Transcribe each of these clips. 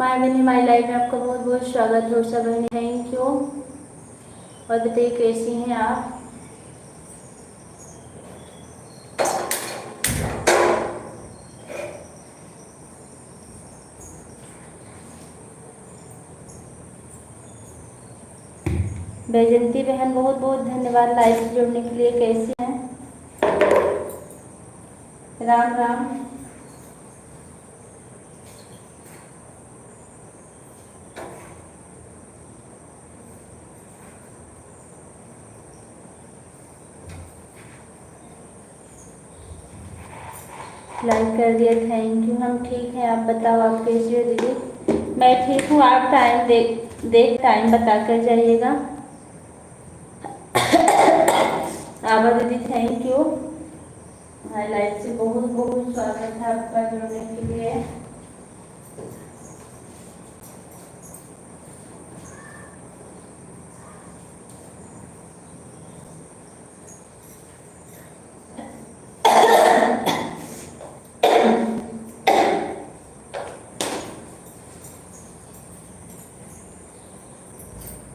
My mini my life में आपका बहुत बहुत स्वागत है सब। Thank you. और बताइए कैसी हैं आप। बैजंती बहन बहुत बहुत धन्यवाद लाइव से जुड़ने के लिए। कैसे हैं। राम राम। लाइक कर दिया, थैंक यू। हम ठीक हैं, आप बताओ आप कैसी हो दीदी। मैं ठीक हूँ। आप टाइम देख टाइम बता कर जाइएगा। आभा दीदी थैंक यू। हमारी लाइफ से बहुत बहुत स्वागत है आपका जुड़ने के लिए।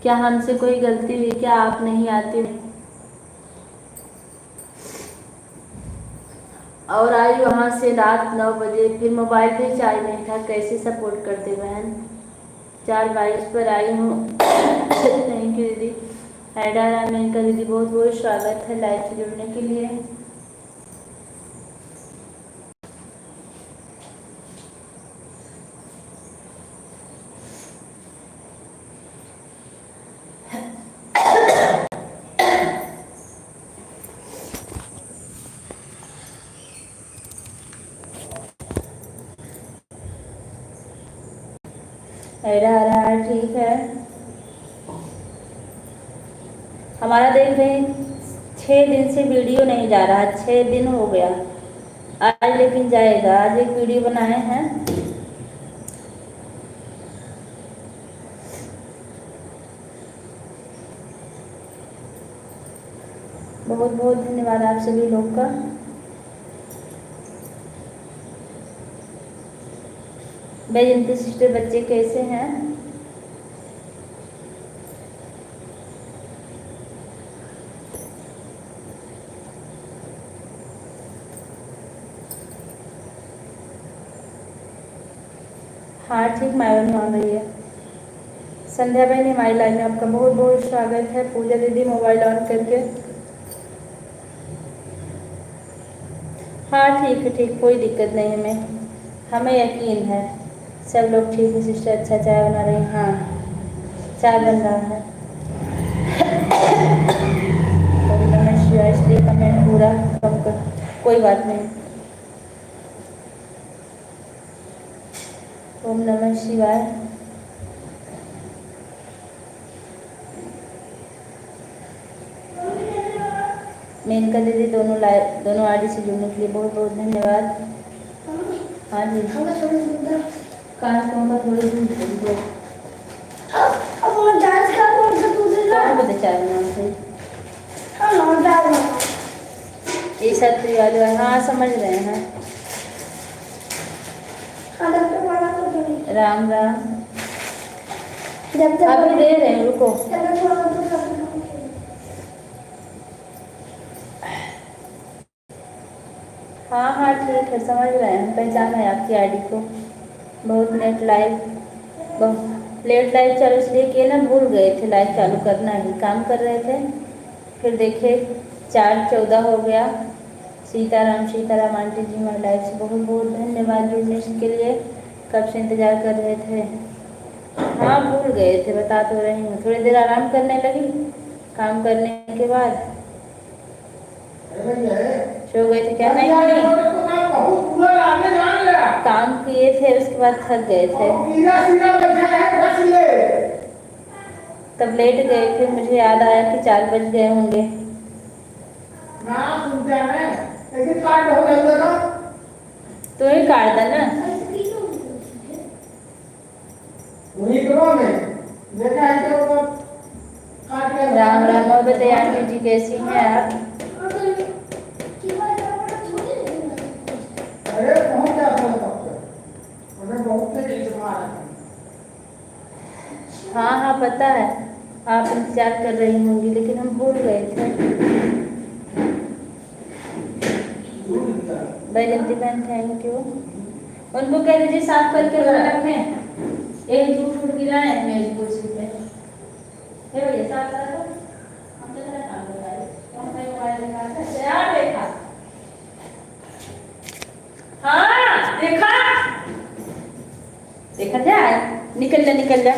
क्या हमसे कोई गलती हुई, क्या आप नहीं आते और आई वहाँ से रात 9 बजे, फिर मोबाइल भी चार्ज नहीं था, कैसे सपोर्ट करते बहन। 4:22 पर आई हूँ। थैंक यू दीदी। हैडा राम का दीदी बहुत बहुत स्वागत है लाइव से जुड़ने के लिए। ठीक है। हमारा देख रहे हैं 6 दिन से वीडियो नहीं जा रहा, 6 दिन हो गया। आज लेकिन जाएगा। आज एक वीडियो बनाए हैं। बहुत बहुत धन्यवाद आप सभी लोग का। बैजंती सिस्टर बच्चे कैसे हैं। हाँ ठीक, मायन मान रही है। संध्या बहन हमारी लाइन में आपका बहुत बहुत स्वागत है। पूजा दीदी मोबाइल ऑन करके। हाँ ठीक है, ठीक, कोई दिक्कत नहीं हमें यकीन है सब लोग ठीक है। सिस्टर अच्छा चाय बना रही हैं। हाँ चाय बन रहा है। इसलिए कमेंट पूरा कम कर, कोई बात नहीं। ओम नमः शिवाय। मेनका दीदी दोनों आईडी से जुड़ने के लिए बहुत बहुत धन्यवाद। हाँ जी काश का थोड़ी दूर बता चाय बनाना से ये सब वाले। हाँ समझ रहे हैं। राम राम। अभी दे रहे हैं, रुको। हाँ हाँ ठीक है, समझ रहे हैं। पहचाना है आपकी आईडी को। बहुत लेट लाइव चालू इसलिए किए ना, भूल गए थे लाइव चालू करना ही, काम कर रहे थे। फिर देखे 4:14 हो गया। सीताराम आंटी जी हमारे लाइव से बहुत बहुत धन्यवाद जुड़ने के लिए। कब से इंतज़ार कर रहे थे। हाँ भूल गए थे, बता तो रही हूँ। थोड़ी देर आराम करने लगी, काम करने के बाद सो गए थे। क्या नहीं काम किए थे, उसके बाद थक गए थे, तब लेट गए। फिर मुझे याद आया कि 4 बज गए होंगे। तो ही काट देना। राम राम। और बताइए आंटी जी कैसी हैं आप। हाँ हाँ पता है, आप इंतजार कर रही होंगी, लेकिन हम भूल गए थे। बैजंती बहन थैंक यू। उनको कह दीजिए साफ करके रखें, एक दूध फूट गिराए मेरी कुर्सी पे। हे भैया साफ कर दो, हम तो तेरा काम कर रहे हैं। कौन सा मोबाइल दिखा था यार, देखा हाँ देखा, देखा जाए, निकल जा निकल जा।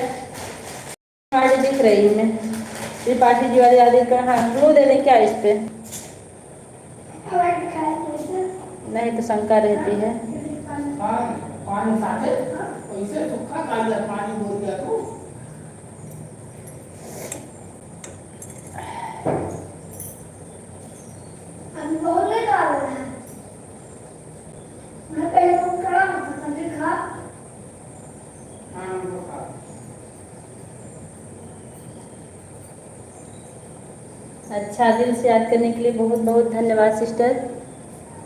आज दिख रही हूँ मैं, त्रिपाठी जी वाले आदि का हाँ ग्लू दे दें क्या इस पे? नहीं तो शंका रहती है। पानी साथे वैसे सूखा काला पानी बोल दिया तू। अभी बहुत लेट आ रहा है। मैं पहले फोन करा तो देखा। हाँ देखा। अच्छा, दिल से याद करने के लिए बहुत बहुत धन्यवाद सिस्टर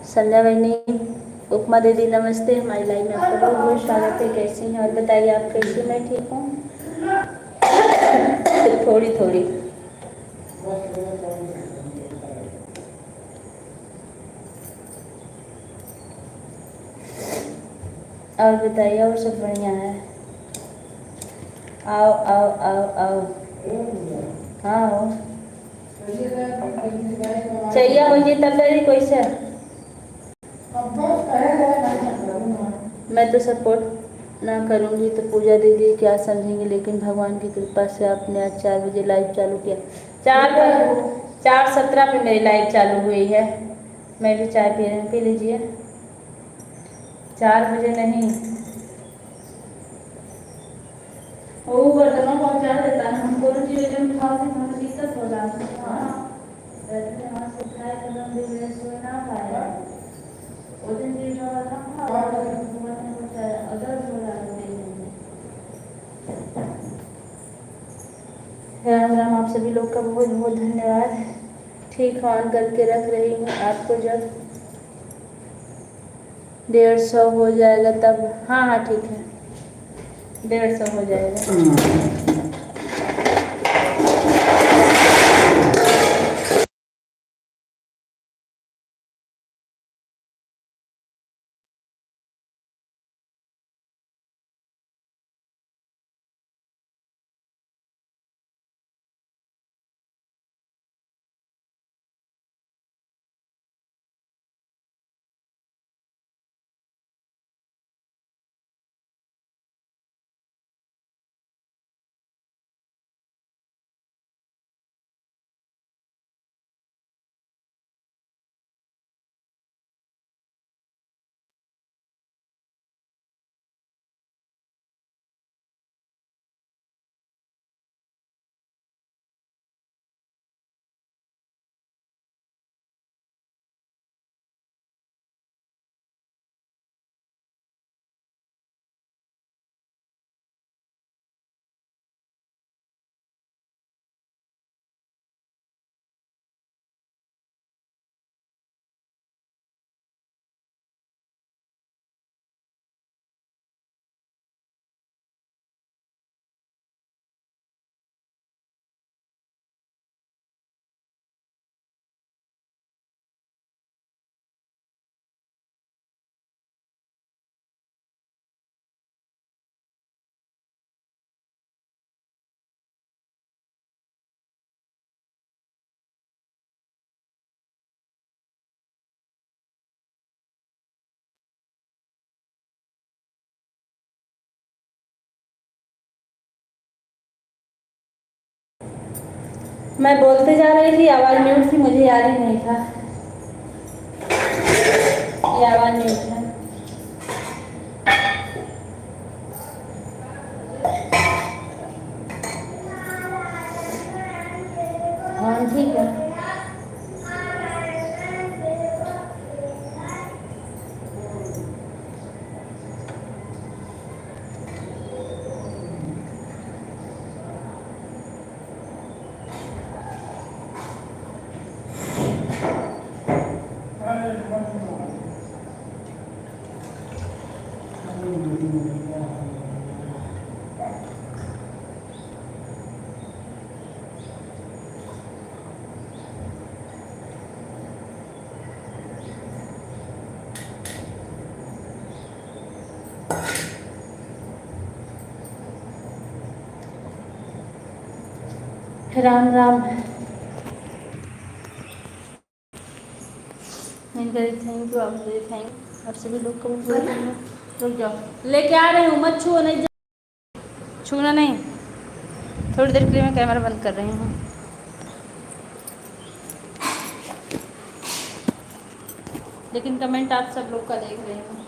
संध्या बहनी। उपमा दीदी नमस्ते, हमारी लाइव में आपका बहुत बहुत स्वागत है। कैसी हैं और बताइए आप कैसी? मैं ठीक हूँ, थोड़ी थोड़ी। और बताइए, और सब बढ़िया है? आओ आओ आओ आओ। हाँ हो चाहिए मुझे तब मेरी कोई से। मैं तो सपोर्ट ना करूँगी तो पूजा दीदी क्या समझेंगे, लेकिन भगवान की कृपा से आपने आज 4 बजे लाइव चालू किया। 4:17 पे मेरी लाइव चालू हुई है। मैं भी चाय पी रही हूँ, पी लीजिए। 4 बजे नहीं, वो बर्तनों पहुँचा देता है, हमको चीज़ें उठाते हमें दिक्कत हो जाती है। हाँ वहाँ से उठाए तो हम भी मेरे सोए ना पाए, वो दिन भी जो था अदर हो रहा है। राम राम, आप सभी लोग का बहुत बहुत धन्यवाद। ठीक ऑन करके रख रही हूँ, आपको जब 150 हो जाएगा तब। हाँ हाँ ठीक है, 150 हो जाएगा। मैं बोलते जा रही थी, आवाज़ म्यूट थी, मुझे याद ही नहीं था ये आवाज़ म्यूट है। हाँ ठीक है। राम राम। थैंक यू, आप थैंक आप सभी लोग को रुक जाओ, लेके आ रही हूँ, मत छुओ, नहीं छूना नहीं। थोड़ी देर के लिए मैं कैमरा बंद कर रही हूँ। लेकिन कमेंट आप सब लोग का देख रही हूँ।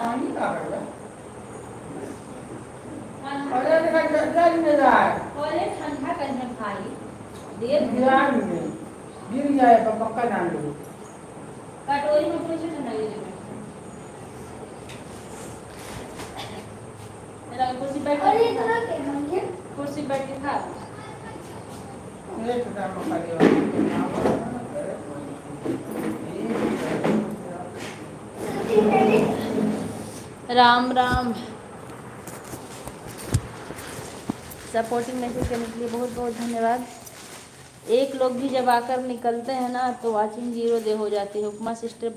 पानी का है अरे देखा जल में रहा है और ये ठंडा करने भाई देर गिरा नहीं गिर जाए तो पक्का जान लो कटोरी में कुछ ठंडा ये दे मेरा कुर्सी बैठ और ये इतना क्या है? कुर्सी बैठ के खा। एक दाम का दिया राम राम। सपोर्टिंग मैसेज करने के लिए बहुत बहुत धन्यवाद। एक लोग भी जब आकर निकलते हैं ना तो वाचिंग 0 दे हो जाती है। उपमा सिस्टर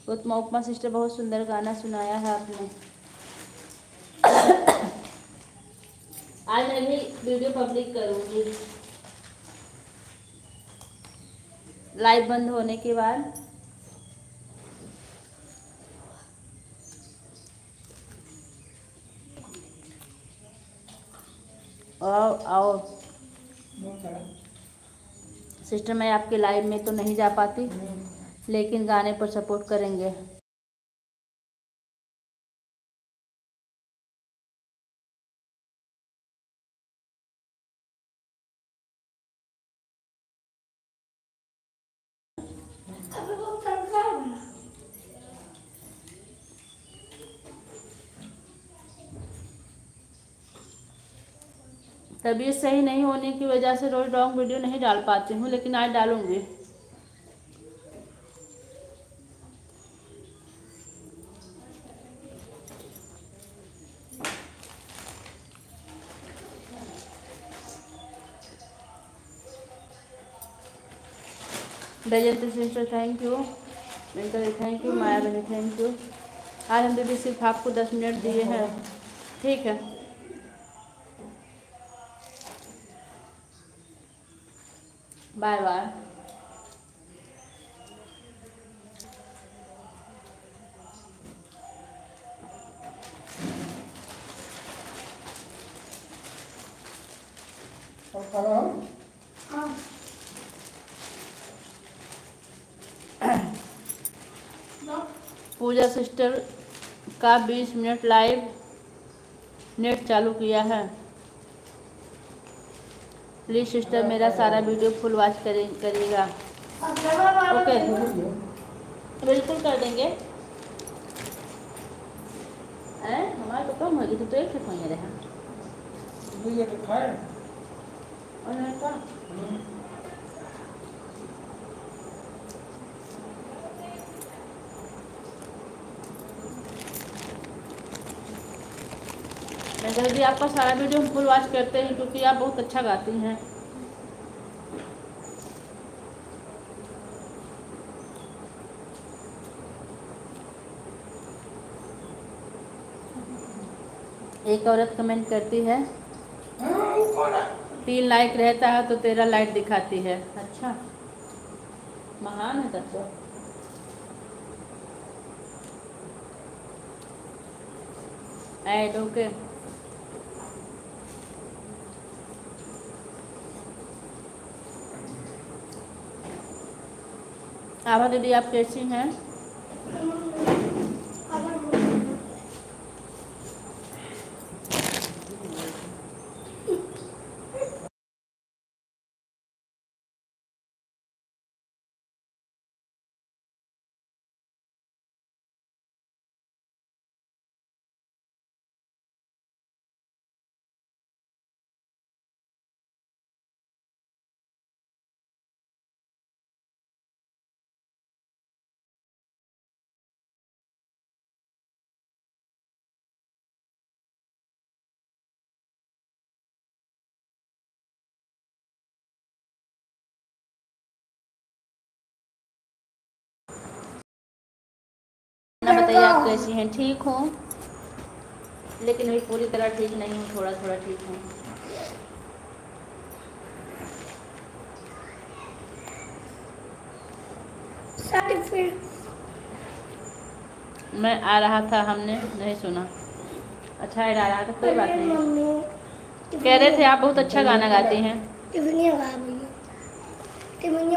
उपमा सिस्टर बहुत सुंदर गाना सुनाया है आपने। आज मैं भी वीडियो पब्लिक करूँगी लाइव बंद होने के बाद। आओ सिस्टर, मैं आपके लाइव में तो नहीं जा पाती लेकिन गाने पर सपोर्ट करेंगे। अभी वो तड़का है। तबीयत सही नहीं होने की वजह से रोज लॉन्ग वीडियो नहीं डाल पाती हूँ, लेकिन आज डालूंगी। Baijanti sister thank you, Venkat thank you, Maya बहनी थैंक यू। आज हम दीदी सिर्फ आपको 10 मिनट दिए हैं, ठीक है। Bye bye. और करो हाँ पूजा सिस्टर का 20 मिनट लाइव नेट चालू किया है। प्लीज़ सिस्टर मेरा सारा वीडियो फुल वॉच करिएगा। ओके बिल्कुल कर देंगे। हमारा तो कम होगी तो एक खेत वहीं रहा ये तो खाए और नहीं का मैं जल्दी आपका सारा वीडियो हम फुल वॉच करते हैं क्योंकि आप बहुत अच्छा गाती हैं। एक औरत कमेंट करती है 3 लाइक रहता है तो 13 लाइक दिखाती है। अच्छा महान है तब तो। Add okay. आभा दीदी आप कैसी हैं? बताइए आप कैसी हैं? ठीक हूँ, लेकिन अभी पूरी तरह ठीक नहीं हूँ, थोड़ा थोड़ा ठीक हूँ। सर्टिफिकेट मैं आ रहा था, हमने नहीं सुना। अच्छा है, आ रहा था, कोई बात नहीं। मम्मी कह रहे थे आप बहुत अच्छा गाना गाती हैं। टिफिन गा भैया टिफिन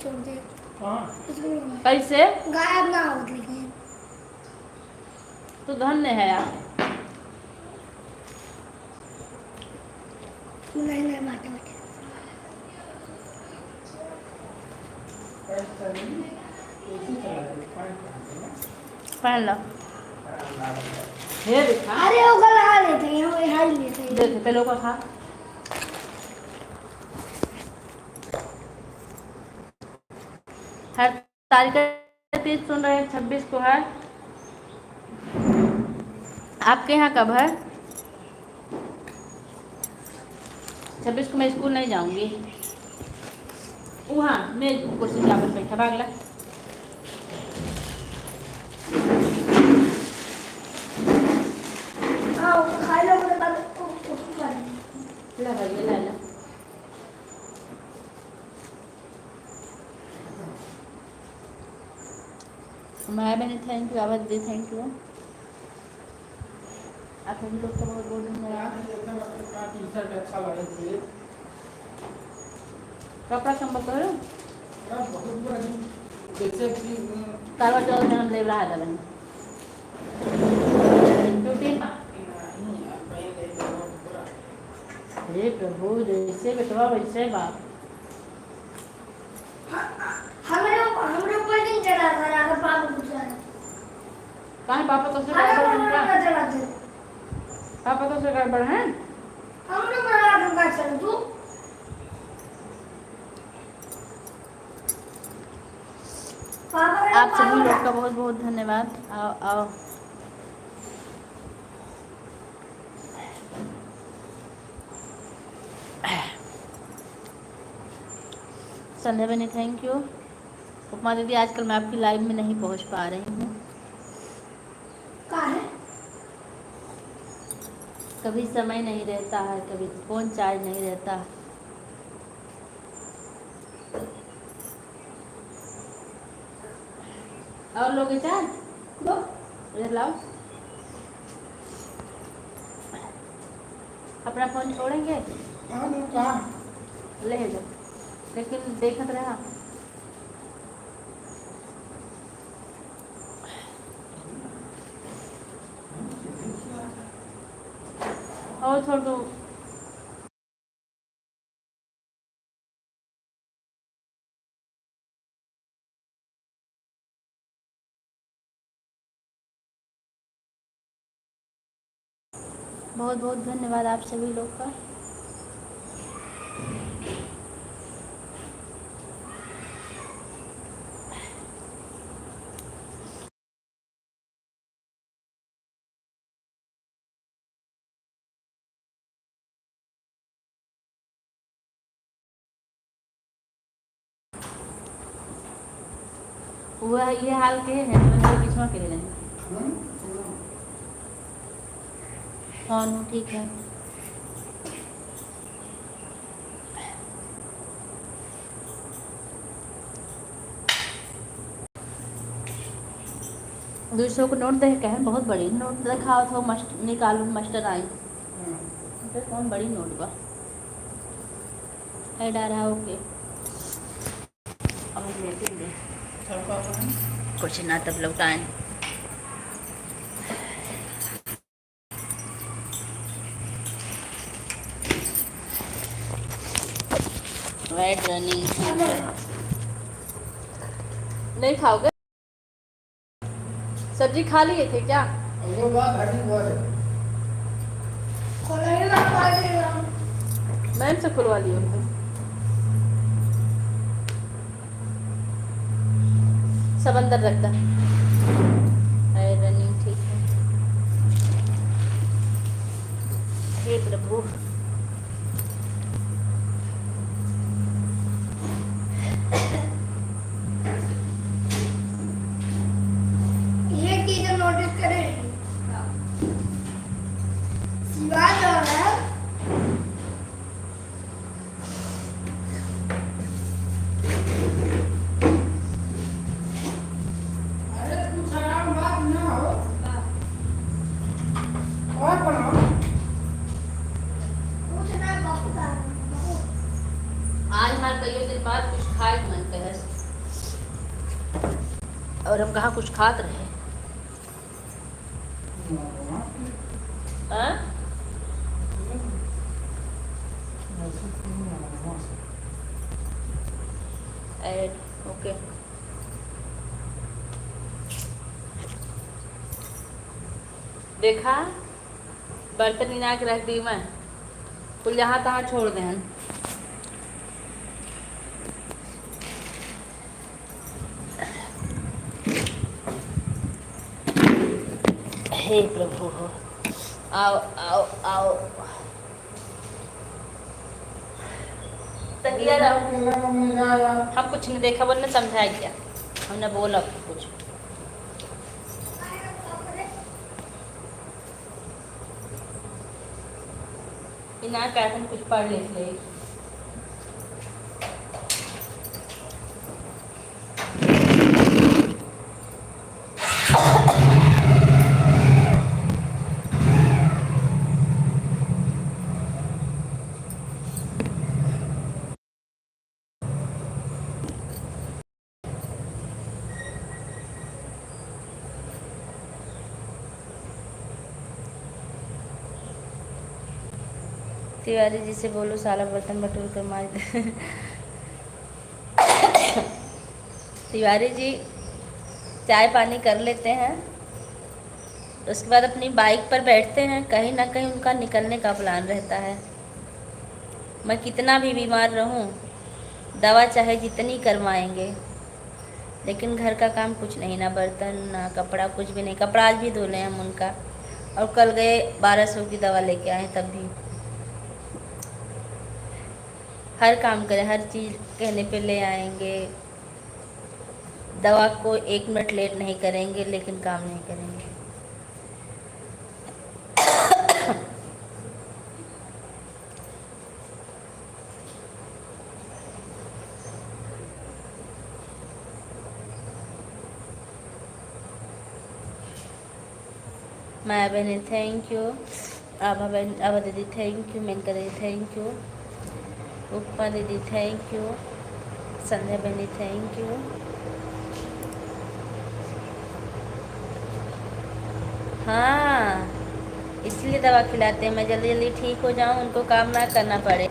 छोड़ दे हाँ कैसे? गायब ना हो लेकिन तो धन्य है आप। नहीं नहीं बातें बातें ऐसी चला दे पहन लो। ये दिखा अरे वो गला लेते हैं वो हाई लेते हैं देख पहले ऊपर खा। हर तारीख का 30 सुन रहे हैं, 26 को है। आपके यहाँ कब है? 26 को मैं स्कूल नहीं जाऊंगी। वहाँ मैं कुर्सी के पर बैठा भागला। हाँ खा लो मेरे बाद ऊपर ला भैया ला ला। मैं मैंने थैंक यू, आवाज दी थैंक यू। आप सभी लोग का बहुत बहुत धन्यवाद। टी शर्ट अच्छा लगे थे कपड़ा संभल करो बहुत बड़ा जैसे कि करवा चौथ में हम ले रहा था बहन क्योंकि अरे प्रभु जैसे बेटवा वैसे बाप। हमरे ऊपर नहीं चढ़ा था अगर पापा कुछ कहाँ पापा तो से अरे गड़बड़ हमरे है ऊपर चढ़ा दे पापा तो से गड़बड़ है। हमरे ऊपर का चढ़ तू पापा आप सभी लोग का बहुत बहुत धन्यवाद। आओ आओ संध्या बनी थैंक यू। उपमा दीदी आजकल मैं आपकी लाइव में नहीं पहुंच पा रही हूँ। कहाँ है कभी समय नहीं रहता है, कभी फ़ोन चार्ज नहीं रहता। और लोग चार्ज लो इधर लाओ। अपना फ़ोन छोड़ेंगे हाँ वो कहाँ ले जाओ, लेकिन देखत रहा। और छोड़ दो। बहुत बहुत धन्यवाद आप सभी लोग का। वह ये हाल के हैं तो किस्मा के लिए हाँ ठीक है। दूसरों को नोट देख के है बहुत बड़ी नोट दिखाओ तो मस्ट निकालू मास्टर आई तो कौन बड़ी नोट बा है डारा ओके और लेते दे सबका अपना कुछ ना तब लौटाएं। वेट रनिंग नहीं खाओगे? सब्जी खा लिए थे क्या? वो बात हटी बात है खोलेगा ना पाएगा मैम से खुलवा लियो उनको। सब अंदर रखता है रनिंग ठीक है। हे प्रभु ये कई दिन बाद कुछ खाए मन करे, और हम कहाँ कुछ खात रहे। हाँ? ओके। देखा बर्तन इना के रख दी मैं, कुल जहाँ तहाँ छोड़ दे हैं। हे प्रभु हो, आओ आओ आओ। तकिया रहो। हम कुछ नहीं देखा, बोलने समझाया क्या, हमने बोला कुछ। इना कहते कुछ पढ़ ले। तिवारी जी से बोलो साला बर्तन बटोर कर मार दे। तिवारी जी चाय पानी कर लेते हैं, उसके बाद अपनी बाइक पर बैठते हैं, कहीं ना कहीं उनका निकलने का प्लान रहता है। मैं कितना भी बीमार रहूं, दवा चाहे जितनी करवाएंगे, लेकिन घर का काम कुछ नहीं, ना बर्तन ना कपड़ा, कुछ भी नहीं। कपड़ा आज भी धोले हम उनका, और कल गए 1200 की दवा लेके आए, तब भी हर काम करें, हर चीज़ कहने पे ले आएंगे। दवा को 1 मिनट लेट नहीं करेंगे, लेकिन काम नहीं करेंगे। माया बहनी थैंक यू, आभा बहन, आभा दीदी थैंक यू, मेनका दीदी थैंक यू, उपमा दीदी थैंक यू, संध्या बहनी थैंक यू। हाँ, इसलिए दवा खिलाते हैं, मैं जल्दी जल्दी ठीक हो जाऊं, उनको काम ना करना पड़े।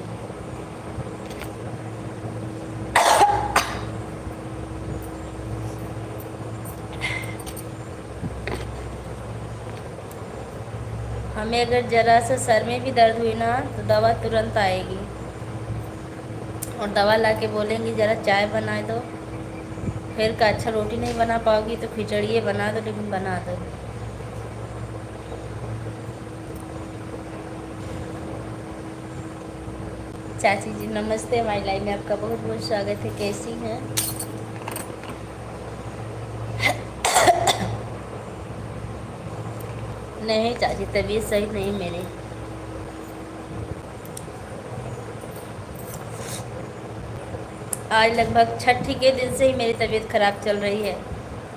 हमें अगर ज़रा सा सर में भी दर्द हुई ना, तो दवा तुरंत आएगी, और दवा ला के बोलेंगी ज़रा चाय बना दो। फिर का अच्छा रोटी नहीं बना पाओगी तो खिचड़ी बना दो, लेकिन बना दो। चाची जी नमस्ते, हमारी लाइव में आपका बहुत बहुत स्वागत है। कैसी हैं? नहीं चाची, तबीयत सही नहीं मेरी। आज लगभग छठी के दिन से ही मेरी तबीयत खराब चल रही है,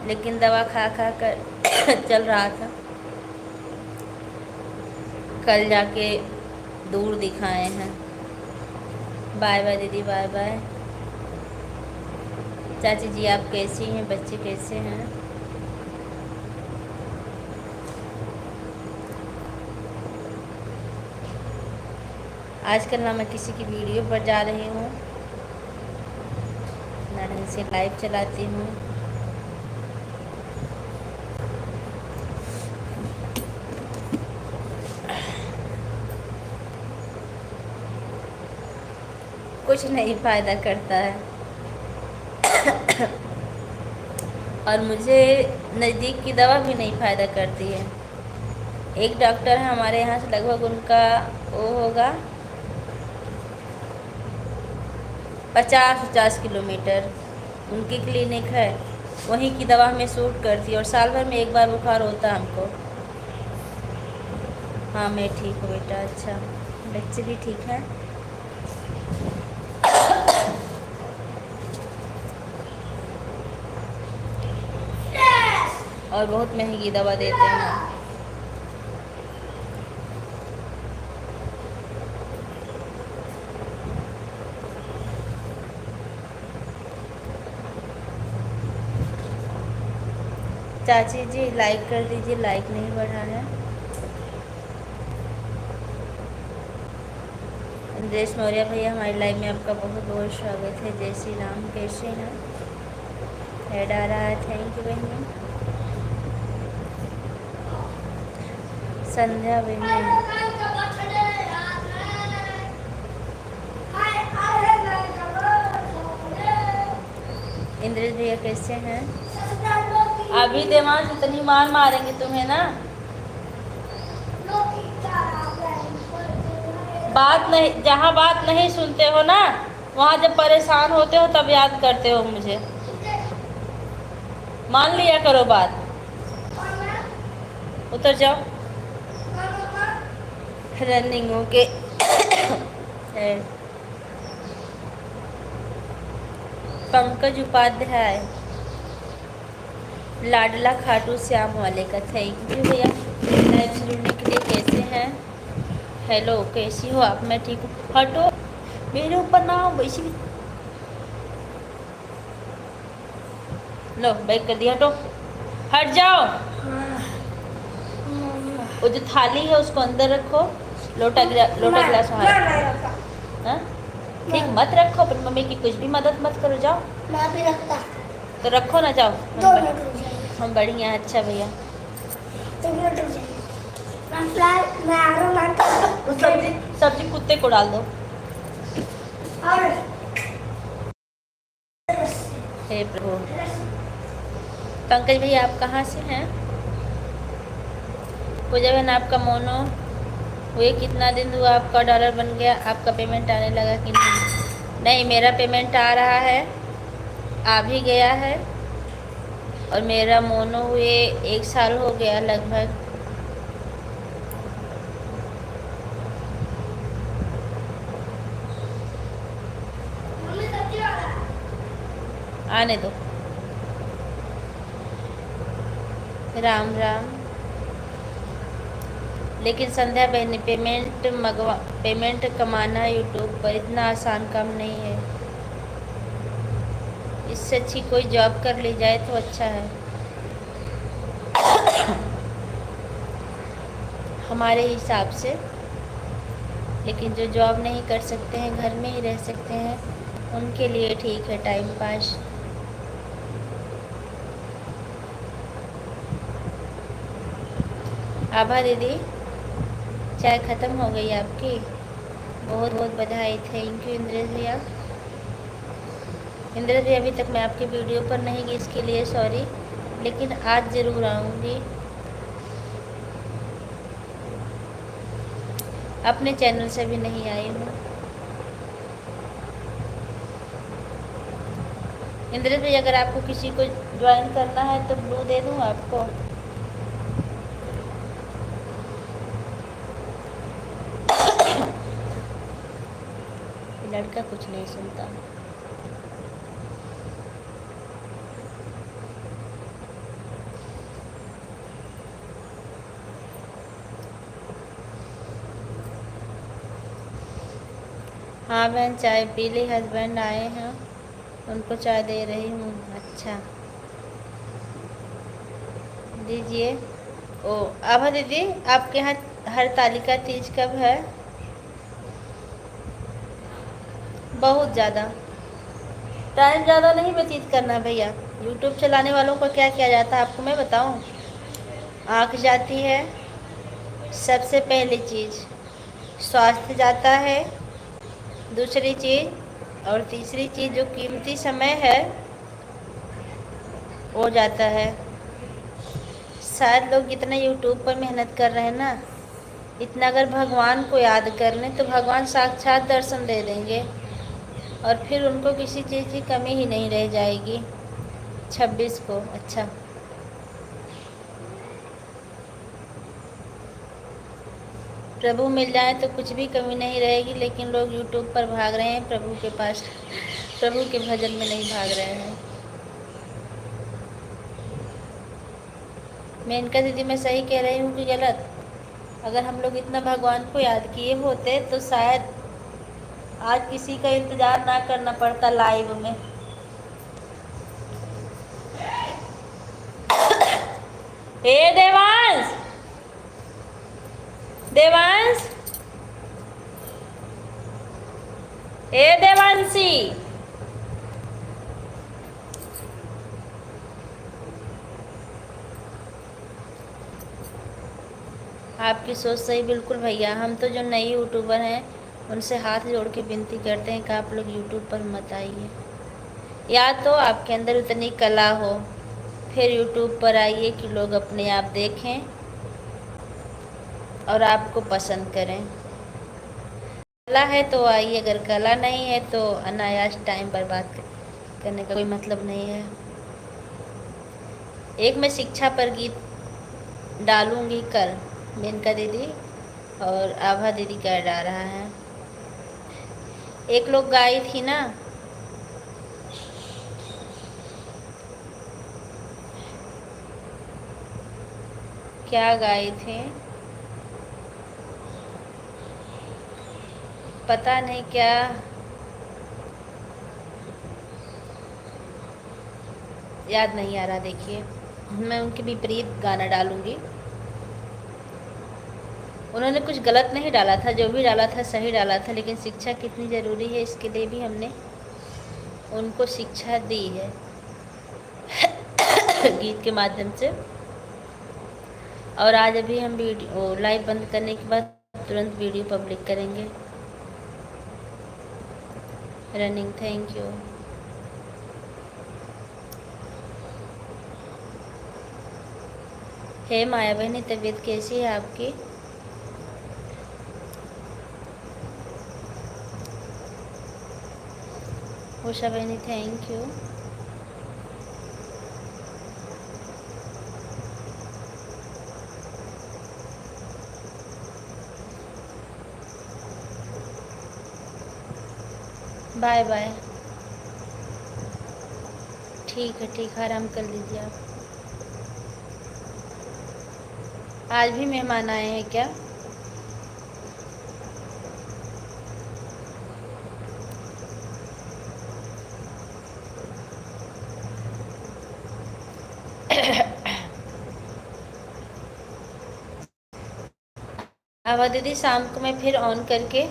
लेकिन दवा खा खा कर चल रहा था। कल जाके दूर दिखाए हैं। बाय बाय दीदी, बाय बाय। चाची जी आप कैसी हैं? बच्चे कैसे हैं? आजकल ना मैं किसी की वीडियो पर जा रही हूँ, ना ढंग से लाइव चलाती हूँ। कुछ नहीं फ़ायदा करता है। और मुझे नज़दीक की दवा भी नहीं फ़ायदा करती है। एक डॉक्टर है हमारे यहाँ से, लगभग उनका वो होगा 50-50 किलोमीटर उनकी क्लिनिक है, वहीं की दवा हमें सूट करती है, और साल भर में एक बार बुखार होता है हमको। हाँ मैं ठीक हूँ बेटा। अच्छा, बच्चे भी ठीक हैं? और बहुत महंगी दवा देते हैं। चाची जी लाइक कर दीजिए, लाइक नहीं बढ़ा है। इंद्रेश मौर्य भैया हमारी लाइव में आपका बहुत बहुत स्वागत है। जय श्री राम, कैसे हैं? ऐड आ रहा है, थैंक यू बहन। संध्या बहन, इंद्रेश भैया कैसे हैं? अभी देवांश इतनी मार मारेंगे तुम्हें ना, बात नहीं, जहाँ बात नहीं सुनते हो ना वहाँ जब परेशान होते हो तब याद करते हो मुझे। मान लिया करो बात। उतर जाओ। Running okay. पंकज उपाध्याय, लाडला खाटू श्याम वाले का थैंक यू भैया लाइव से जुड़ने के लिए। कैसे हैं? हेलो, कैसी हो आप? मैं ठीक हूँ। हटो, मेरे ऊपर ना आओ वैसे भी। लो बैग कर दिया, हटो, हट जाओ। वो जो थाली है उसको अंदर रखो, लोटा गिलास वहाँ। हाँ ठीक, मत रखो, अपनी मम्मी की कुछ भी मदद मत करो, जाओ। मैं भी रखता। तो रखो ना, जाओ। 2 मिनट रुक जाइए। हम बढ़िया हैं। अच्छा भैया 1 मिनट रुक जाइए। मैं आ रहा हूँ। सब्जी कुत्ते को डाल दो। और हे प्रभु। पंकज भैया आप कहाँ से हैं? पूजा बहन आपका मोनो हुए कितना दिन हुआ? आपका डॉलर बन गया? आपका पेमेंट आने लगा कि नहीं? नहीं, मेरा पेमेंट आ रहा है, आ भी गया है, और मेरा मोनो हुए 1 साल हो गया लगभग। आने दो। राम राम। लेकिन संध्या बहन, पेमेंट कमाना यूट्यूब पर इतना आसान काम नहीं है। इससे अच्छी कोई जॉब कर ली जाए तो अच्छा है। हमारे हिसाब से। लेकिन जो जॉब नहीं कर सकते हैं, घर में ही रह सकते हैं, उनके लिए ठीक है टाइम पास। आभा दीदी, चाय ख़त्म हो गई आपकी? बहुत बहुत बधाई, थैंक यू इंद्रेश भैया। इंद्रेश भैया अभी तक मैं आपकी वीडियो पर नहीं गई, इसके लिए सॉरी, लेकिन आज ज़रूर आऊँगी। अपने चैनल से भी नहीं आई हूँ। इंद्रेश भैया अगर आपको किसी को ज्वाइन करना है तो ब्लू दे दूँ आपको? लड़का कुछ नहीं सुनता। हाँ बहन, चाय पी ली, हस्बैंड आए हैं, उनको चाय दे रही हूँ। अच्छा दीजिए। ओ आभा दीदी, आपके यहाँ हरतालिका तीज कब है? बहुत ज़्यादा टाइम ज़्यादा नहीं व्यतीत करना भैया। यूट्यूब चलाने वालों को क्या किया जाता है आपको मैं बताऊं? आँख जाती है सबसे पहली चीज़, स्वास्थ्य जाता है दूसरी चीज़, और तीसरी चीज़ जो कीमती समय है वो जाता है। शायद लोग जितना यूट्यूब पर मेहनत कर रहे हैं ना, इतना अगर भगवान को याद कर लें तो भगवान साक्षात दर्शन दे देंगे, और फिर उनको किसी चीज़ की कमी ही नहीं रह जाएगी। 26 को। अच्छा, प्रभु मिल जाए तो कुछ भी कमी नहीं रहेगी, लेकिन लोग यूट्यूब पर भाग रहे हैं प्रभु के पास, प्रभु के भजन में नहीं भाग रहे हैं। मेनका दीदी, मैं सही कह रही हूँ कि गलत? अगर हम लोग इतना भगवान को याद किए होते तो शायद आज किसी का इंतज़ार ना करना पड़ता लाइव में। ए देवांश, देवांश, ए देवांशी, आपकी सोच सही बिल्कुल भैया। हम तो जो नए यूट्यूबर हैं उनसे हाथ जोड़ के विनती करते हैं कि आप लोग यूट्यूब पर मत आइए। या तो आपके अंदर उतनी कला हो फिर यूट्यूब पर आइए कि लोग अपने आप देखें और आपको पसंद करें। कला है तो आइए, अगर कला नहीं है तो अनायास टाइम बर्बाद करने का कोई मतलब नहीं है। एक मैं शिक्षा पर गीत डालूंगी कल, मेनका दीदी और आभा दीदी का डाल रहा है। एक लोग गाई थी ना, क्या गाई थी पता नहीं क्या, याद नहीं आ रहा। देखिए मैं उनके विपरीत गाना डालूंगी। उन्होंने कुछ गलत नहीं डाला था, जो भी डाला था सही डाला था, लेकिन शिक्षा कितनी ज़रूरी है इसके लिए भी हमने उनको शिक्षा दी है गीत के माध्यम से। और आज अभी हम वीडियो लाइव बंद करने के बाद तुरंत वीडियो पब्लिक करेंगे। Running, thank you. Hey Maya बहनी, तबीयत कैसी है आपकी? उषा बहनी, थैंक यू। Bye bye. ठीक है, ठीक है, आराम कर लीजिए आप। आज भी मेहमान आए हैं क्या? आभा दीदी शाम को मैं फिर ऑन करके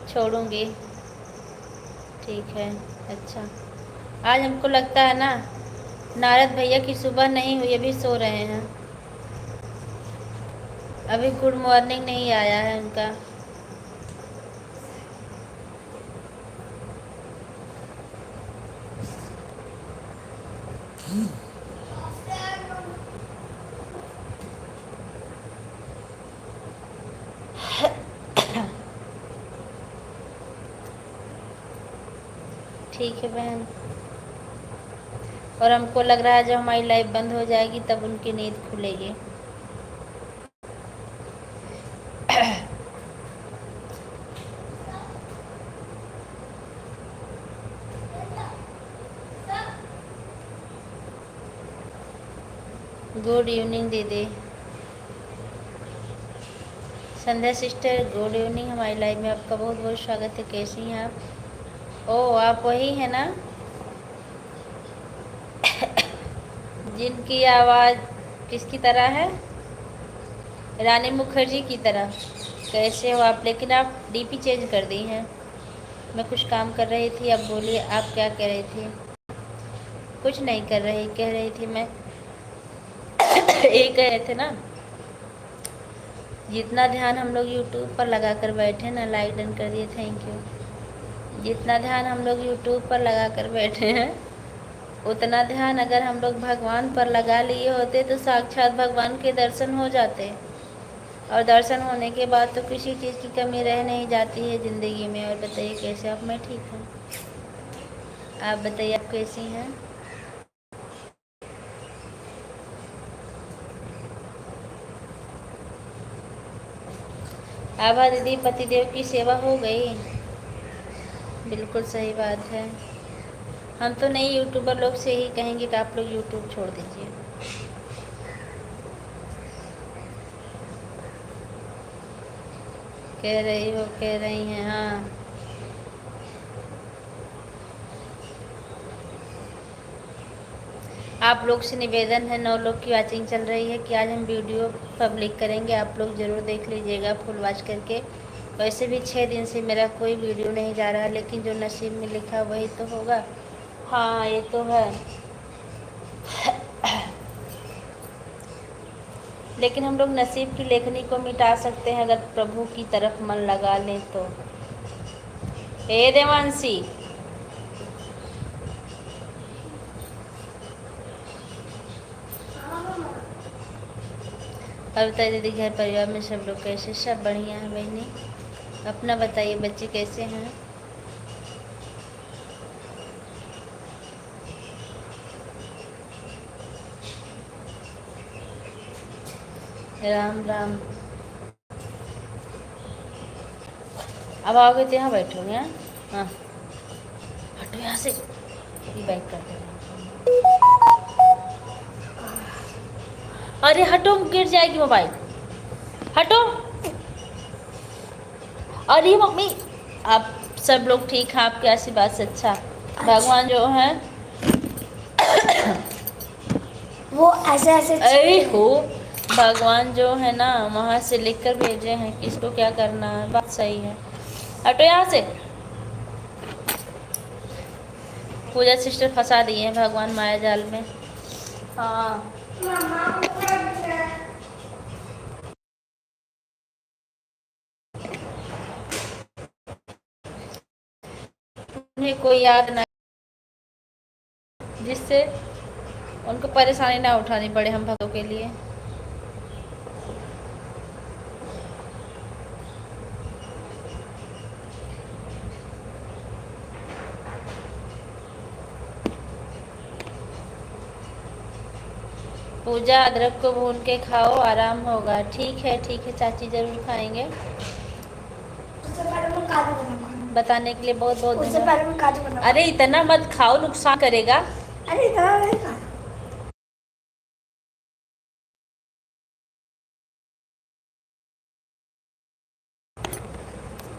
छोड़ूंगी। ठीक है, अच्छा। आज हमको लगता है ना नारद भैया की सुबह नहीं हुई, अभी सो रहे हैं। अभी गुड मॉर्निंग नहीं आया है उनका। ठीक है बहन। और हमको लग रहा है जब हमारी लाइफ बंद हो जाएगी तब उनकी नींद खुलेगी। गुड इवनिंग दीदी। संध्या सिस्टर, गुड इवनिंग। हमारी लाइफ में आपका बहुत बहुत स्वागत है। कैसी हैं आप? ओह, आप वही हैं ना जिनकी आवाज़ किसकी तरह है? रानी मुखर्जी की तरह। कैसे हो आप? लेकिन आप डीपी चेंज कर दी हैं। मैं कुछ काम कर रही थी, अब बोलिए आप क्या कह रही थी? कुछ नहीं कर रही, कह रही थी मैं ये कह रहे थे ना, जितना ध्यान हम लोग यूट्यूब पर लगा कर बैठे ना, लाइक डन कर दिए, थैंक यू। जितना ध्यान हम लोग यूट्यूब पर लगा कर बैठे हैं उतना ध्यान अगर हम लोग भगवान पर लगा लिए होते तो साक्षात भगवान के दर्शन हो जाते। और दर्शन होने के बाद तो किसी चीज़ की कमी रह नहीं जाती है ज़िंदगी में। और बताइए कैसे आप? मैं ठीक हूँ, आप बताइए आप कैसी हैं? आभा दीदी, पतिदेव की सेवा हो गई? बिल्कुल सही बात है। हम तो नए यूट्यूबर लोग से ही कहेंगे कि आप लोग यूट्यूब छोड़ दीजिए। कह रही हो, कह रही हैं, हाँ। आप लोग से निवेदन है, 9 लोग की वॉचिंग चल रही है, कि आज हम वीडियो पब्लिक करेंगे। आप लोग ज़रूर देख लीजिएगा फुल वॉच करके। वैसे भी 6 दिन से मेरा कोई वीडियो नहीं जा रहा, लेकिन जो नसीब में लिखा वही तो होगा। हाँ ये तो है। लेकिन हम लोग नसीब की लेखनी को मिटा सकते हैं अगर प्रभु की तरफ मन लगा लें तो। हे देवांशी, और बताइए दीदी, घर परिवार में सब लोग कैसे? सब बढ़िया है बहनी। अपना बताइए, बच्चे कैसे हैं? राम राम। अब आओगे तो यहाँ बैठोगे? हाँ हाँ, हटो यहाँ से, ये बैक कर दो। अरे हटो, गिर जाएगी मोबाइल, हटो। अरे मम्मी, आप सब लोग ठीक हैं? आपके आशीर्वाद से अच्छा। भगवान जो है वो ऐसे ऐसे अरे हो, भगवान जो है ना वहाँ से लिख कर भेजे हैं कि इसको क्या करना है। बात सही है। हटो यहाँ से। पूजा सिस्टर फंसा दिए हैं भगवान माया जाल में। हाँ उन्हें कोई याद ना, जिससे उनको परेशानी ना उठानी पड़े हम भक्तों के लिए। पूजा, अदरक को भून के खाओ, आराम होगा। ठीक है चाची, जरूर खाएंगे। उससे पहले मैं काजू बनाऊंगा। बताने के लिए बहुत बहुत उससे धन्यवाद। पहले मैं काजू बनाऊंगा। अरे इतना मत खाओ, नुकसान करेगा। अरे इतना नहीं खाना।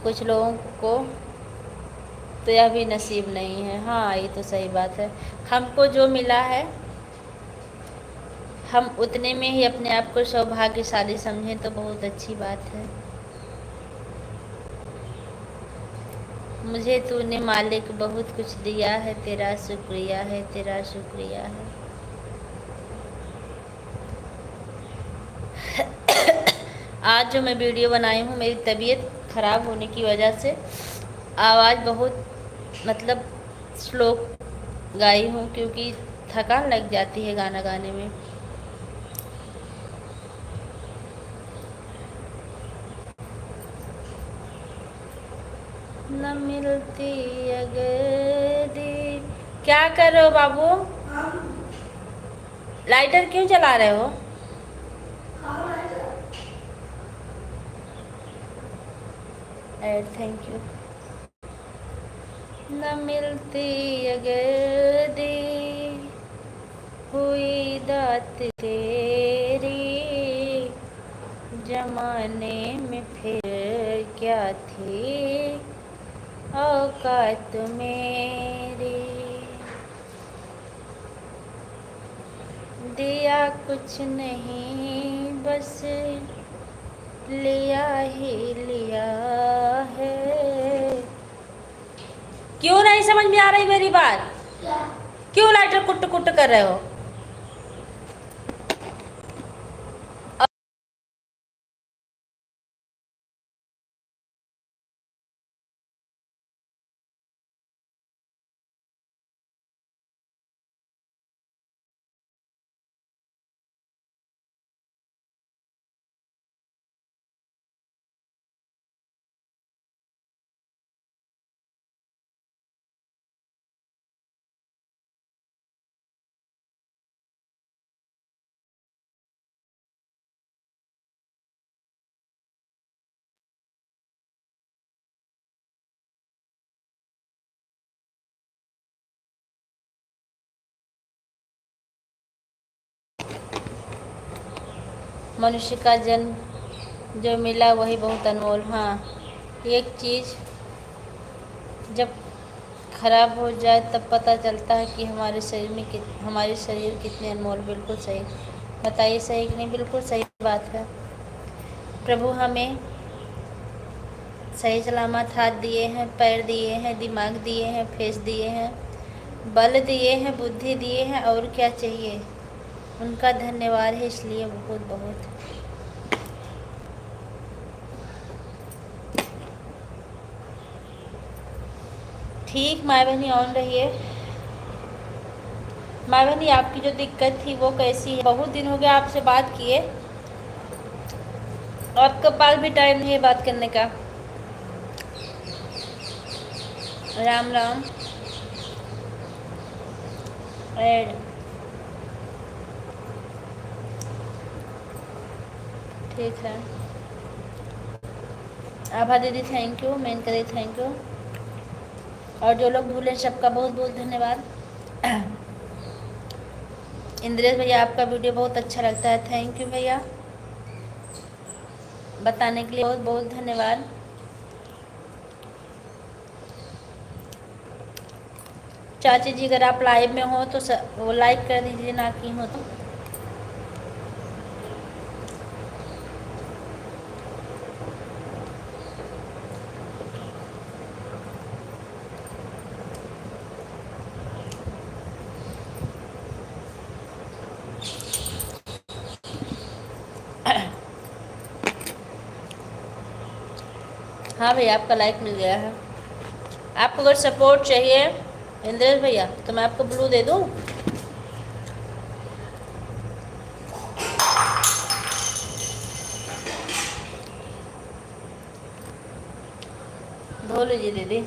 कुछ लोगों को तो यह भी नसीब नहीं है। हाँ ये तो सही बात है। हमको जो मिला है हम उतने में ही अपने आप को सौभाग्यशाली समझें तो बहुत अच्छी बात है। मुझे तूने मालिक बहुत कुछ दिया है, तेरा शुक्रिया है, तेरा शुक्रिया है। आज जो मैं वीडियो बनाई हूँ, मेरी तबीयत ख़राब होने की वजह से आवाज़ बहुत मतलब स्लो गाई हूँ, क्योंकि थकान लग जाती है गाना गाने में। न मिलती अगर दी। क्या कर रहे हो बाबू? लाइटर क्यों जला रहे हो? Thank you. न मिलती अगर दी हुई दात तेरी, जमाने में फिर क्या थी औकात मेरी। दिया कुछ नहीं, बस लिया ही लिया है। क्यों नहीं समझ में आ रही मेरी बात? क्यों लाइटर कुट कुट कर रहे हो? मनुष्य का जन्म जो मिला वही बहुत अनमोल। हाँ, एक चीज़ जब खराब हो जाए तब पता चलता है कि हमारे शरीर कितने अनमोल। बिल्कुल सही। बताइए सही कि नहीं? बिल्कुल सही बात है। प्रभु हमें सही सलामत हाथ दिए हैं, पैर दिए हैं, दिमाग दिए हैं, फेस दिए हैं, बल दिए हैं, बुद्धि दिए हैं, और क्या चाहिए? उनका धन्यवाद है, इसलिए बहुत बहुत। ठीक माय बहनी, ऑन रहिए। माय बहनी, आपकी जो दिक्कत थी वो कैसी है? बहुत दिन हो गया आपसे बात किए, आपके पास भी टाइम नहीं है बात करने का। राम राम। एड ठीक है। आभा दीदी थैंक यू, मेन करे थैंक यू, और जो लोग भूले सबका बहुत बहुत धन्यवाद। इंद्रेश भैया, आपका वीडियो बहुत अच्छा लगता है, थैंक यू भैया, बताने के लिए बहुत बहुत धन्यवाद। चाची जी, अगर आप लाइव में हो तो वो लाइक कर दीजिए, ना की हो तो। हाँ भैया, आपका लाइक मिल गया है। आपको अगर सपोर्ट चाहिए इंद्रेश भैया तो मैं आपको ब्लू दे दूँ? धो लीजिए दीदी।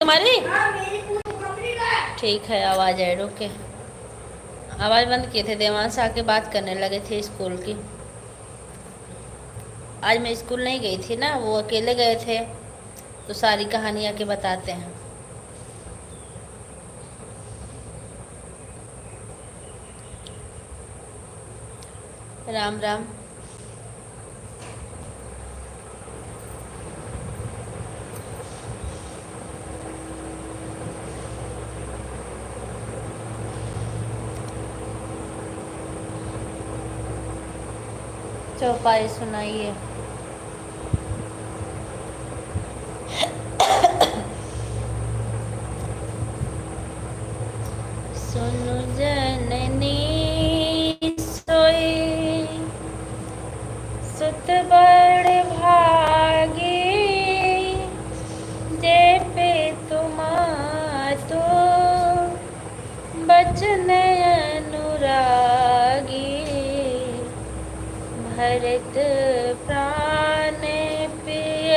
तुम्हारी ठीक है, आवाज़ ऐड ओके। आवाज़ बंद किए थे, देवांश आके बात करने लगे थे स्कूल की। आज मैं स्कूल नहीं गई थी ना, वो अकेले गए थे, तो सारी कहानी आके बताते हैं। राम राम। चौपाई सुनाइए। सुनु जननी सोई सुत बड़ भागी, जे पे तुमातो बचन अनुरागी, भरत प्राण प्रिय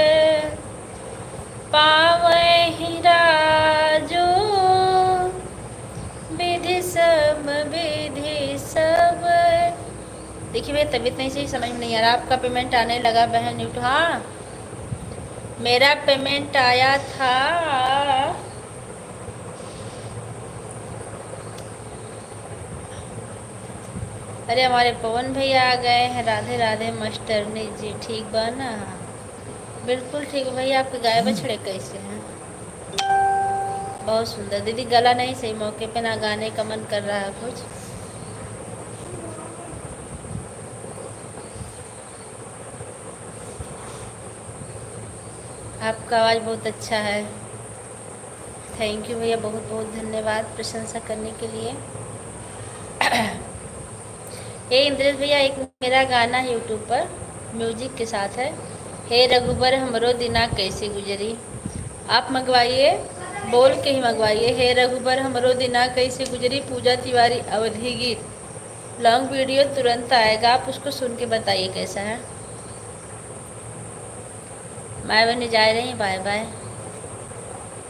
पावहि राजो, विधि सब विधि सब। देखिए मेरी तबीयत नहीं सही, समझ में नहीं आ रहा। आपका पेमेंट आने लगा बहन यूट्यूब? हाँ, मेरा पेमेंट आया था। अरे हमारे पवन भैया आ गए हैं। राधे राधे मास्टरनी जी, ठीक बना? बिल्कुल ठीक भैया। आपके गाय बछड़े कैसे हैं? बहुत सुंदर दीदी, गला नहीं सही मौके पे ना गाने का मन कर रहा है कुछ। आपका आवाज़ बहुत अच्छा है। थैंक यू भैया, बहुत बहुत धन्यवाद प्रशंसा करने के लिए। हे इंद्रेश भैया, एक मेरा गाना है यूट्यूब पर म्यूजिक के साथ है, हे रघुबर हमरो दिना कैसे गुजरी। आप मंगवाइए, बोल के ही मंगवाइए, हे रघुबर हमरो दिना कैसे गुजरी, पूजा तिवारी अवधि गीत। लॉन्ग वीडियो तुरंत आएगा, आप उसको सुन के बताइए कैसा है। माय बहनी जा रही हैं, बाय बाय।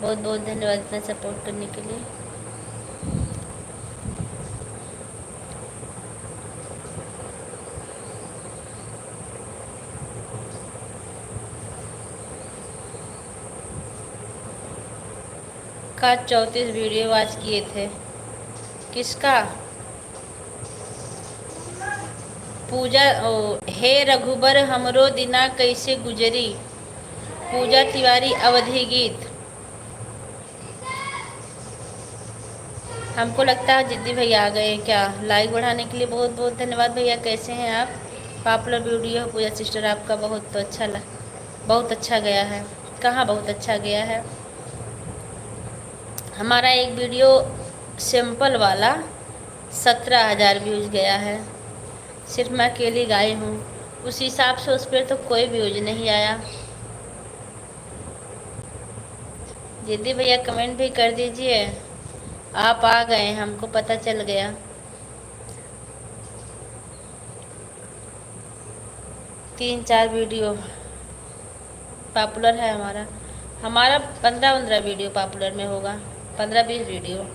बहुत बहुत धन्यवाद इतना सपोर्ट करने के लिए। का 34 वीडियो वॉच किए थे। किसका? पूजा हे रघुबर हमरो दिना कैसे गुजरी, पूजा तिवारी अवधि गीत। हमको लगता है जिद्दी भैया आ गए क्या। लाइक बढ़ाने के लिए बहुत बहुत धन्यवाद भैया। कैसे हैं आप? पॉपुलर वीडियो पूजा सिस्टर आपका बहुत बहुत अच्छा गया है। कहाँ बहुत अच्छा गया है? हमारा एक वीडियो सिंपल वाला 17,000 व्यूज गया है, सिर्फ मैं अकेली गाई हूँ। उस हिसाब से उस पर तो कोई व्यूज नहीं आया। जिद्दी भैया कमेंट भी कर दीजिए, आप आ गए, हमको पता चल गया। तीन चार वीडियो पॉपुलर है हमारा। हमारा 15-15 वीडियो पॉपुलर में होगा, 15-20 वीडियो।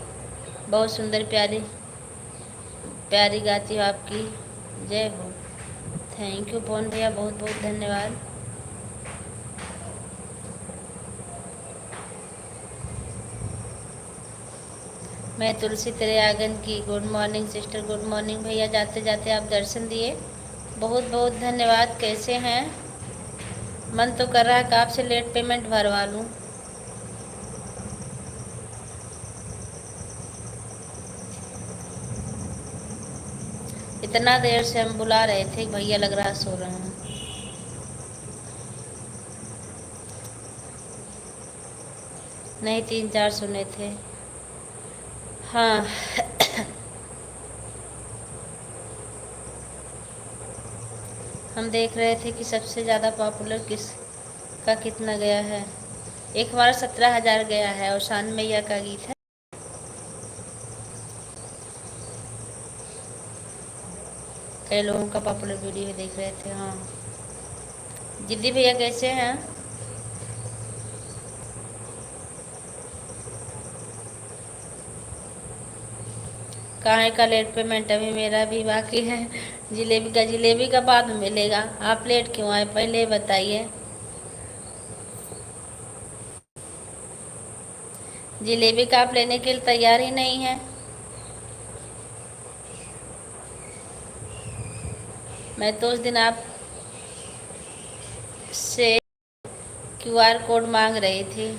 बहुत सुंदर प्यारी प्यारी गाती हो आपकी, जय हो। थैंक यू पवन भैया, बहुत बहुत धन्यवाद। मैं तुलसी तेरे आंगन की। Good morning sister, good morning भैया। जाते जाते आप दर्शन दिए, बहुत बहुत धन्यवाद। कैसे हैं? मन तो कर रहा है कि आपसे लेट पेमेंट भरवा लूँ। इतना देर से हम बुला रहे थे, भैया लग रहा सो रहे हैं। नहीं, 3-4 सुने थे। हाँ। हम देख रहे थे कि सबसे ज़्यादा पॉपुलर किस का कितना गया है। एक हमारा 17,000 गया है और शान मैया का गीत है। कई लोगों का पॉपुलर वीडियो देख रहे थे। हाँ, जिद्दी भैया कैसे हैं? काहे का लेट पेमेंट? अभी मेरा भी बाकी है। जिलेबी का बाद में मिलेगा। आप लेट क्यों आए, पहले बताइए। जिलेबी का आप लेने के लिए तैयार ही नहीं है। मैं तो उस दिन आप से QR कोड मांग रही थी।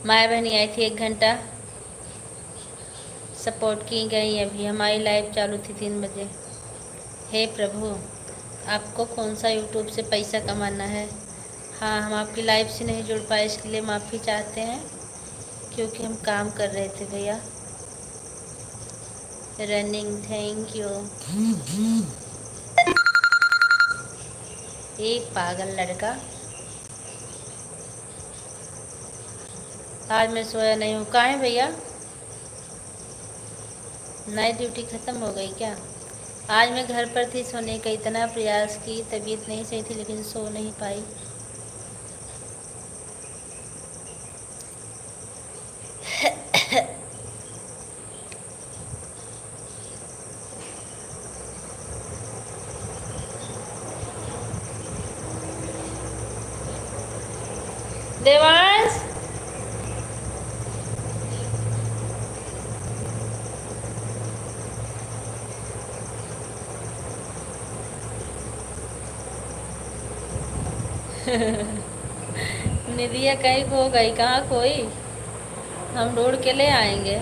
माया बहनी आई थी, 1 घंटा सपोर्ट की गई। अभी हमारी लाइव चालू थी 3 बजे। हे प्रभु, आपको कौन सा यूट्यूब से पैसा कमाना है? हाँ, हम आपकी लाइव से नहीं जुड़ पाए, इसके लिए माफ़ी चाहते हैं, क्योंकि हम काम कर रहे थे भैया। Running, thank you. एक पागल लड़का। आज मैं सोया नहीं हूँ। कहाँ है भैया? नाइट ड्यूटी ख़त्म हो गई क्या? आज मैं घर पर थी, सोने का इतना प्रयास की, तबीयत नहीं सही थी लेकिन सो नहीं पाई। देवांश, निधिया कहीं खो गई, कहाँ खोई? हम ढूंढ के ले आएंगे।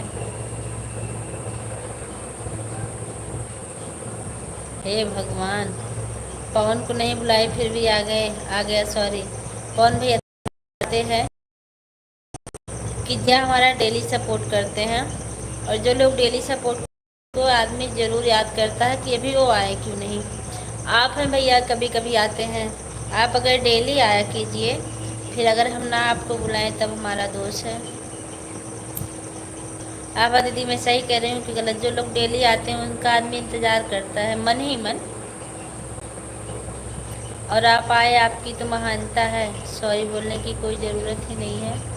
हे भगवान, पवन को नहीं बुलाई फिर भी आ गए, आ गया। सॉरी पवन भैया। आते हैं कि क्या हमारा डेली सपोर्ट करते हैं, और जो लोग डेली सपोर्ट को आदमी ज़रूर याद करता है कि अभी वो आए क्यों नहीं। आप हैं भैया, कभी कभी आते हैं। आप अगर डेली आया कीजिए, फिर अगर हम ना आपको बुलाएं तब हमारा दोष है। आभा दीदी, मैं सही कह रही हूँ कि गलत? जो लोग डेली आते हैं उनका आदमी इंतज़ार करता है मन ही मन। और आप आए, आपकी तो महानता है, सॉरी बोलने की कोई ज़रूरत ही नहीं है।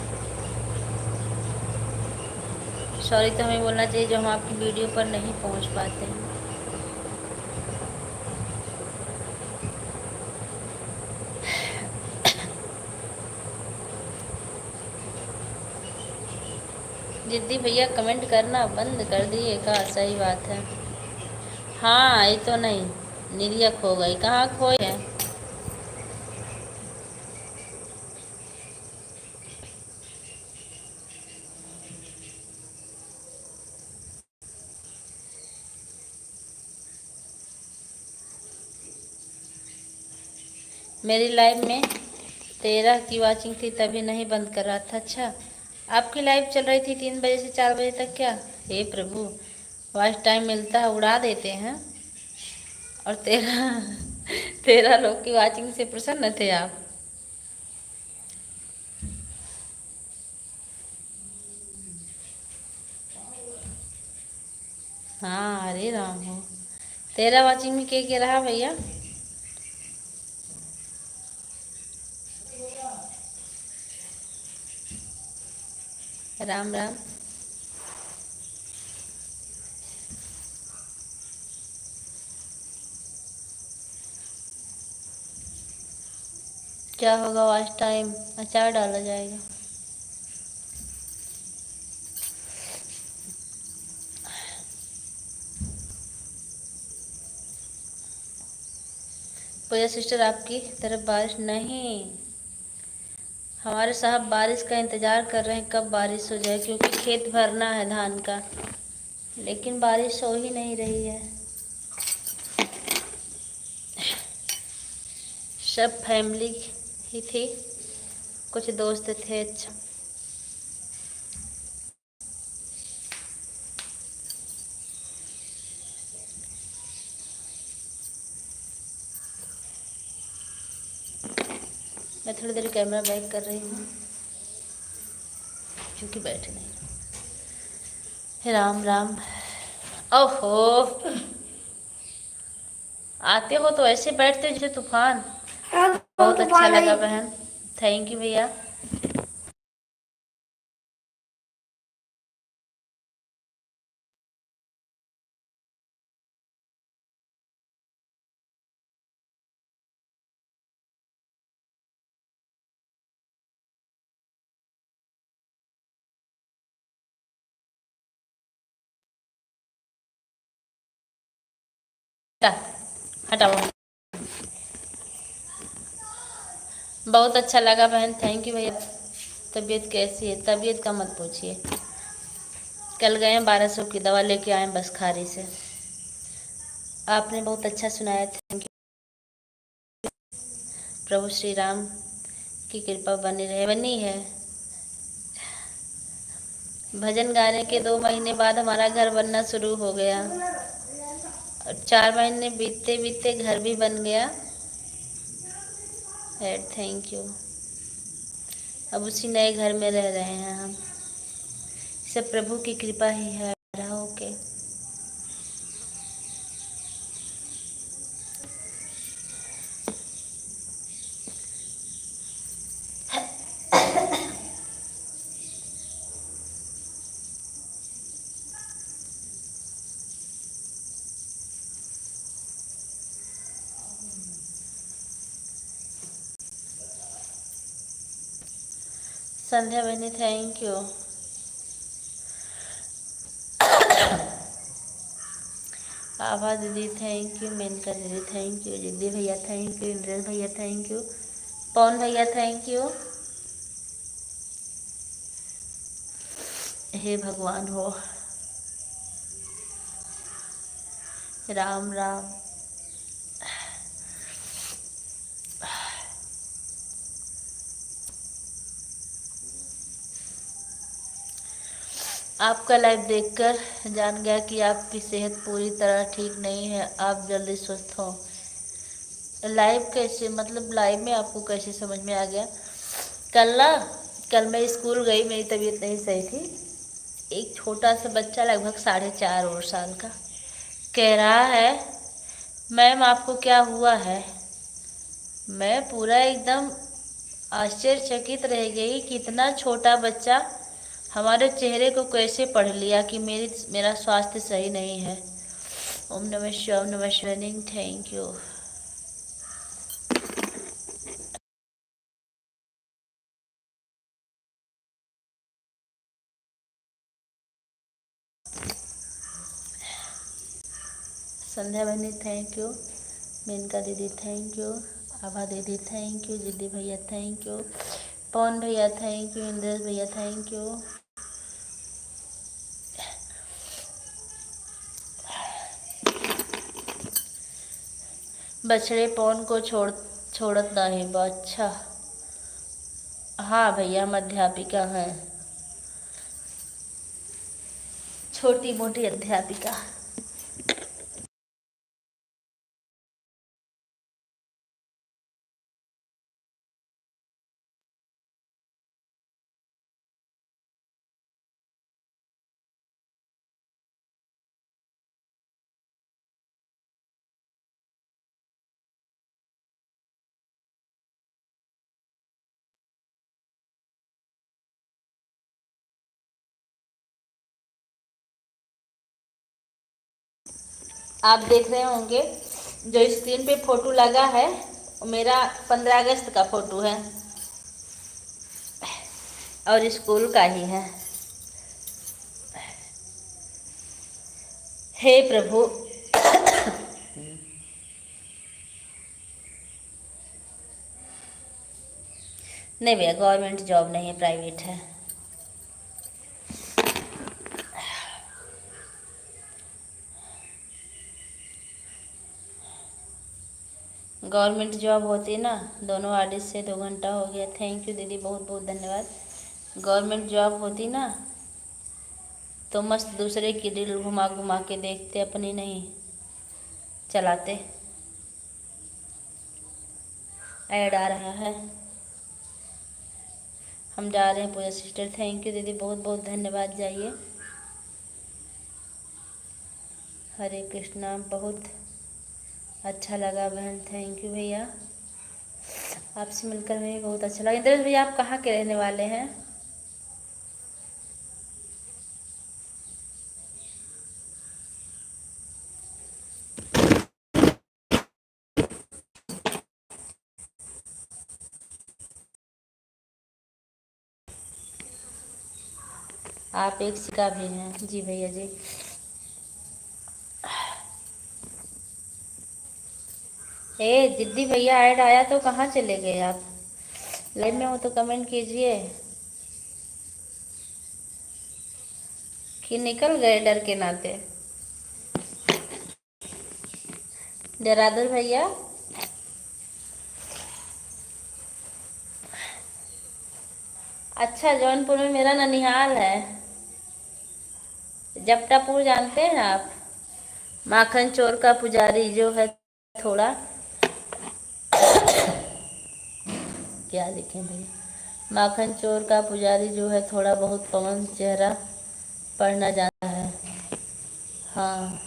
सॉरी तो हमें बोलना चाहिए जो हम आपकी वीडियो पर नहीं पहुंच पाते हैं। जिद्दी भैया कमेंट करना बंद कर दिए का? सही बात है। हाँ ये तो नहीं, निरिया खो गई, कहाँ खोई है? मेरी लाइव में 13 की वाचिंग थी, तभी नहीं बंद कर रहा था। अच्छा, आपकी लाइव चल रही थी 3 बजे से 4 बजे तक क्या? हे प्रभु, वॉच टाइम मिलता है उड़ा देते हैं। और 13 लोग की वाचिंग से प्रसन्न थे आप? हाँ, हरे राम हो। 13 वाचिंग में क्या रहा भैया? राम राम। क्या होगा वॉच टाइम? अचार डाला जाएगा। पूजा सिस्टर, आपकी तरफ बारिश नहीं? हमारे साहब बारिश का इंतज़ार कर रहे हैं कब बारिश हो जाए, क्योंकि खेत भरना है धान का, लेकिन बारिश हो ही नहीं रही है। सब फैमिली ही थी, कुछ दोस्त थे। अच्छा, मैं थोड़ी देर कैमरा बैक कर रही हूँ क्योंकि बैठे नहीं। राम राम। ओहो, आते हो तो ऐसे बैठते हो जैसे तूफान। हाँ, बहुत अच्छा तूफान लगा आई। बहन, थैंक यू भैया। हटाओ। बहुत अच्छा लगा बहन, थैंक यू भैया। तबीयत कैसी है? तबीयत का मत पूछिए, कल गए हैं 1200 की दवा लेके आए बस खारी से। आपने बहुत अच्छा सुनाया, थैंक यू। प्रभु श्री राम की कृपा बनी रहे। बनी है। भजन गाने के 2 महीने बाद हमारा घर बनना शुरू हो गया, और 4 महीने बीतते बीतते घर भी बन गया। Thank you. अब उसी नए घर में रह रहे हैं हम। सब प्रभु की कृपा ही है। ओके। संध्या बहनी, थैंक यू। आभा दीदी थैंक यू। मेनका दीदी थैंक यू। जिद्दी भैया थैंक यू। इंद्रेश भैया थैंक यू। पवन भैया थैंक यू। हे भगवान हो, राम राम। आपका लाइव देखकर जान गया कि आपकी सेहत पूरी तरह ठीक नहीं है, आप जल्दी स्वस्थ हो। लाइव कैसे, मतलब लाइव में आपको कैसे समझ में आ गया? कल ना, कल मैं स्कूल गई, मेरी तबीयत नहीं सही थी। एक छोटा सा बच्चा लगभग 4.5 का कह रहा है, मैम आपको क्या हुआ है? मैं पूरा एकदम आश्चर्यचकित रह गई कि इतना छोटा बच्चा हमारे चेहरे को कैसे पढ़ लिया कि मेरा स्वास्थ्य सही नहीं है। ओम नमः शिवाय, ओम नमः शिवाय, थैंक यू। संध्या बहनी थैंक यू, मेनका दीदी थैंक यू, आभा दीदी थैंक यू, जिद्दी भैया थैंक यू, पवन भैया थैंक यू, इंद्रेश भैया थैंक यू। बछड़े पवन को छोड़त नहीं बा। अच्छा, हाँ भैया, हम अध्यापिका हैं, छोटी मोटी अध्यापिका। आप देख रहे होंगे जो स्क्रीन पे फोटो लगा है, वो मेरा 15 अगस्त का फोटो है और स्कूल का ही है। हे प्रभु। नहीं भैया, गवर्नमेंट जॉब नहीं है, प्राइवेट है। गवर्नमेंट जॉब होती ना, दोनों आर्टिस्ट से 2 घंटा हो गया। थैंक यू दीदी, बहुत बहुत धन्यवाद। गवर्नमेंट जॉब होती ना तो मस्त दूसरे की रील घुमा घुमा के देखते, अपनी नहीं चलाते। ऐड आ रहा है, हम जा रहे हैं पूजा सिस्टर। थैंक यू दीदी, बहुत बहुत धन्यवाद। जाइए। हरे कृष्णा, बहुत अच्छा लगा बहन। थैंक यू भैया, आपसे मिलकर हमें बहुत अच्छा लगा। इंद्रेश भैया, आप कहाँ के रहने वाले हैं? आप एक सिक्का भी हैं। जी भैया जी। ए जिद्दी भैया, ऐड आया तो कहाँ चले गए आप? लाइव में हो तो कमेंट कीजिए कि निकल गए डर के नाते। जरादर भैया, अच्छा, जौनपुर में मेरा ननिहाल है, जपटापुर जानते हैं आप? माखन चोर का पुजारी जो है थोड़ा, क्या लिखें भैया, माखन चोर का पुजारी जो है थोड़ा बहुत पवन चेहरा पढ़ना जाता है। हाँ,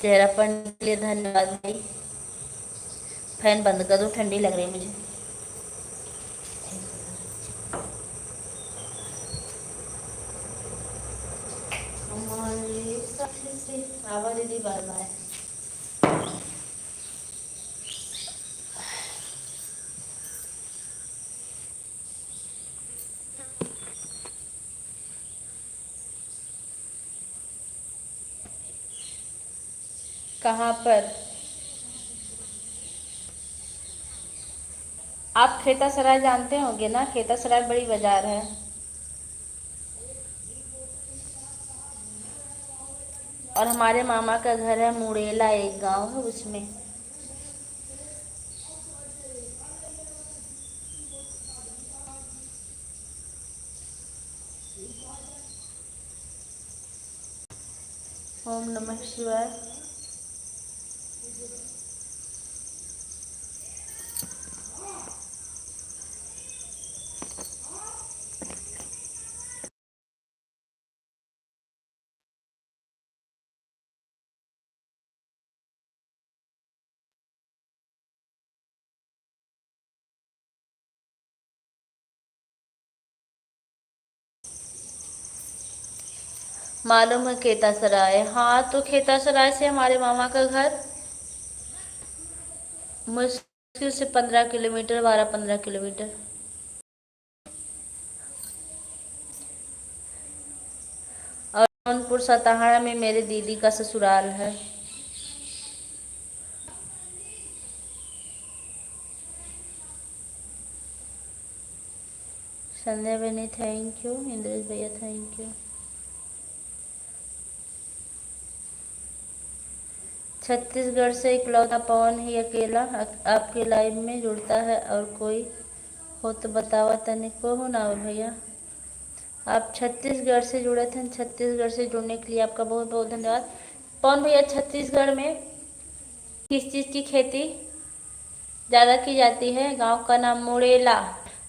चेहरा पढ़ने के लिए धन्यवाद भाई। फैन बंद कर दो, ठंडी लग रही है मुझे। आवा दीदी, बाय बाय। कहाँ पर? आप खेतासराय जानते होंगे ना, खेतासराय बड़ी बाजार है। और हमारे मामा का घर है मुड़ेला, एक गांव है उसमें। ओम नमः शिवाय। मालूम है खेतासराय, हाँ तो खेतासराय से हमारे मामा का घर मुश्किल से 15 किलोमीटर, 12-15 किलोमीटर। और जौनपुर सताहारा में मेरे दीदी का ससुराल है। संध्या बहनी थैंक यू, इंद्रेश भैया थैंक यू। छत्तीसगढ़ से इकलौता पवन ही अकेला आपके लाइव में जुड़ता है, और कोई हो तो बतावा तने। को हो ना भैया, आप छत्तीसगढ़ से जुड़े थे। छत्तीसगढ़ से जुड़ने के लिए आपका बहुत बहुत धन्यवाद। पवन भैया, छत्तीसगढ़ में किस चीज़ की खेती ज़्यादा की जाती है? गांव का नाम मुड़ेला।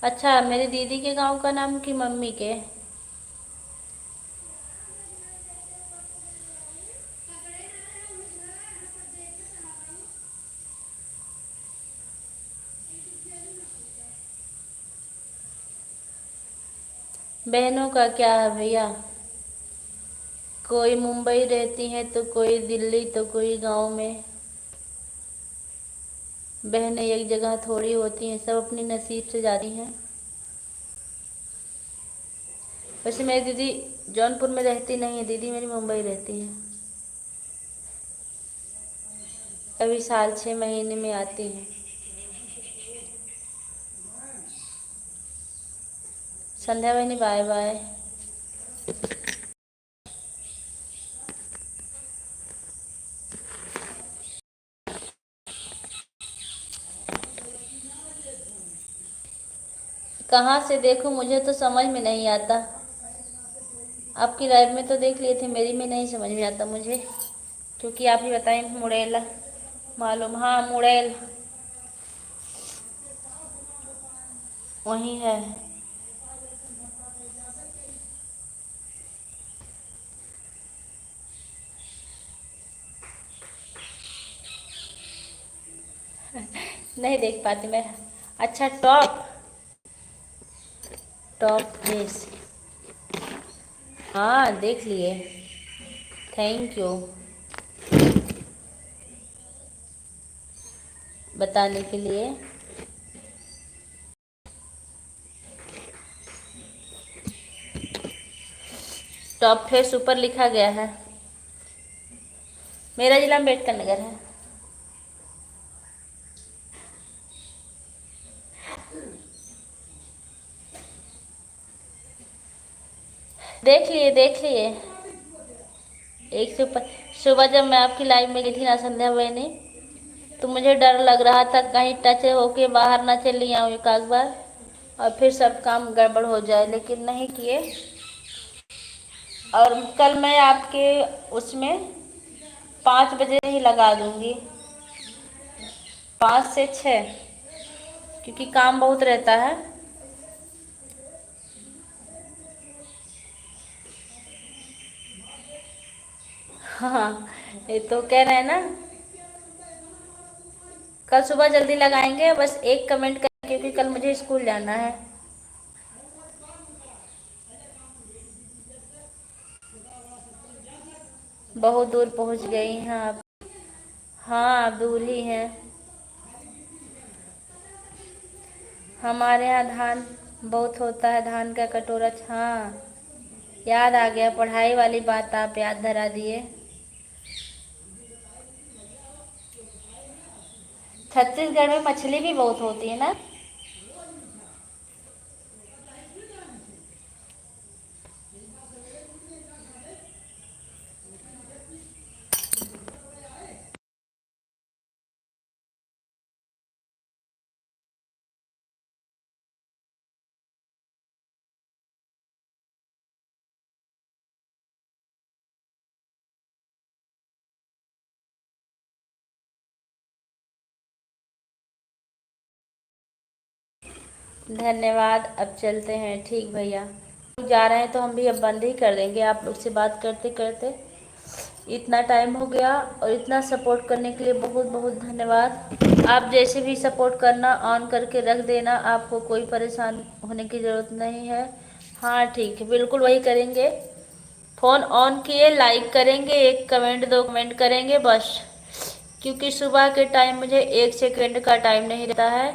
अच्छा, मेरी दीदी के गांव का नाम कि मम्मी के? बहनों का क्या है भैया, कोई मुंबई रहती है तो कोई दिल्ली तो कोई गांव में। बहनें एक जगह थोड़ी होती हैं, सब अपनी नसीब से जाती हैं। वैसे मेरी दीदी जौनपुर में रहती नहीं है, दीदी मेरी मुंबई रहती है। अभी साल 6 महीने में आती है। संध्या बहनी बाय बाय। कहाँ से देखूं, मुझे तो समझ में नहीं आता। आपकी लाइव में तो देख लिए थे, मेरी में नहीं समझ में आता मुझे, क्योंकि आप ही बताएं मुड़ेला। मालूम, हाँ मुड़ेल वही है। नहीं देख पाती मैं। अच्छा, टॉप टॉप फेस, हाँ देख लिए, थैंक यू बताने के लिए। टॉप फेस ऊपर लिखा गया है। मेरा जिला अम्बेडकर नगर है। देख लिए देख लिए। एक से ऊपर। सुबह जब मैं आपकी लाइव में गई थी ना संध्या बहनी, तो मुझे डर लग रहा था कहीं टच होके बाहर ना चली आऊँ एक आध बार और फिर सब काम गड़बड़ हो जाए, लेकिन नहीं किए। और कल मैं आपके उसमें 5 बजे ही लगा दूंगी, 5 से 6, क्योंकि काम बहुत रहता है। हाँ, ये तो कह रहे हैं ना, कल सुबह जल्दी लगाएंगे। बस एक कमेंट कर, क्योंकि कल मुझे स्कूल जाना है। बहुत दूर पहुंच गई हैं आप? हाँ, आप दूर ही हैं। हमारे यहाँ धान बहुत होता है, धान का कटोरा। हाँ, याद आ गया, पढ़ाई वाली बात आप याद धरा दिए। छत्तीसगढ़ में मछली भी बहुत होती है ना? धन्यवाद। अब चलते हैं। ठीक भैया, जा रहे हैं तो हम भी अब बंद ही कर देंगे। आप लोग से बात करते करते इतना टाइम हो गया, और इतना सपोर्ट करने के लिए बहुत बहुत धन्यवाद। आप जैसे भी सपोर्ट करना, ऑन करके रख देना, आपको कोई परेशान होने की ज़रूरत नहीं है। हाँ ठीक है, बिल्कुल वही करेंगे। फ़ोन ऑन किए, लाइक करेंगे, एक कमेंट, दो कमेंट करेंगे बस, क्योंकि सुबह के टाइम मुझे 1 सेकंड का टाइम नहीं रहता है।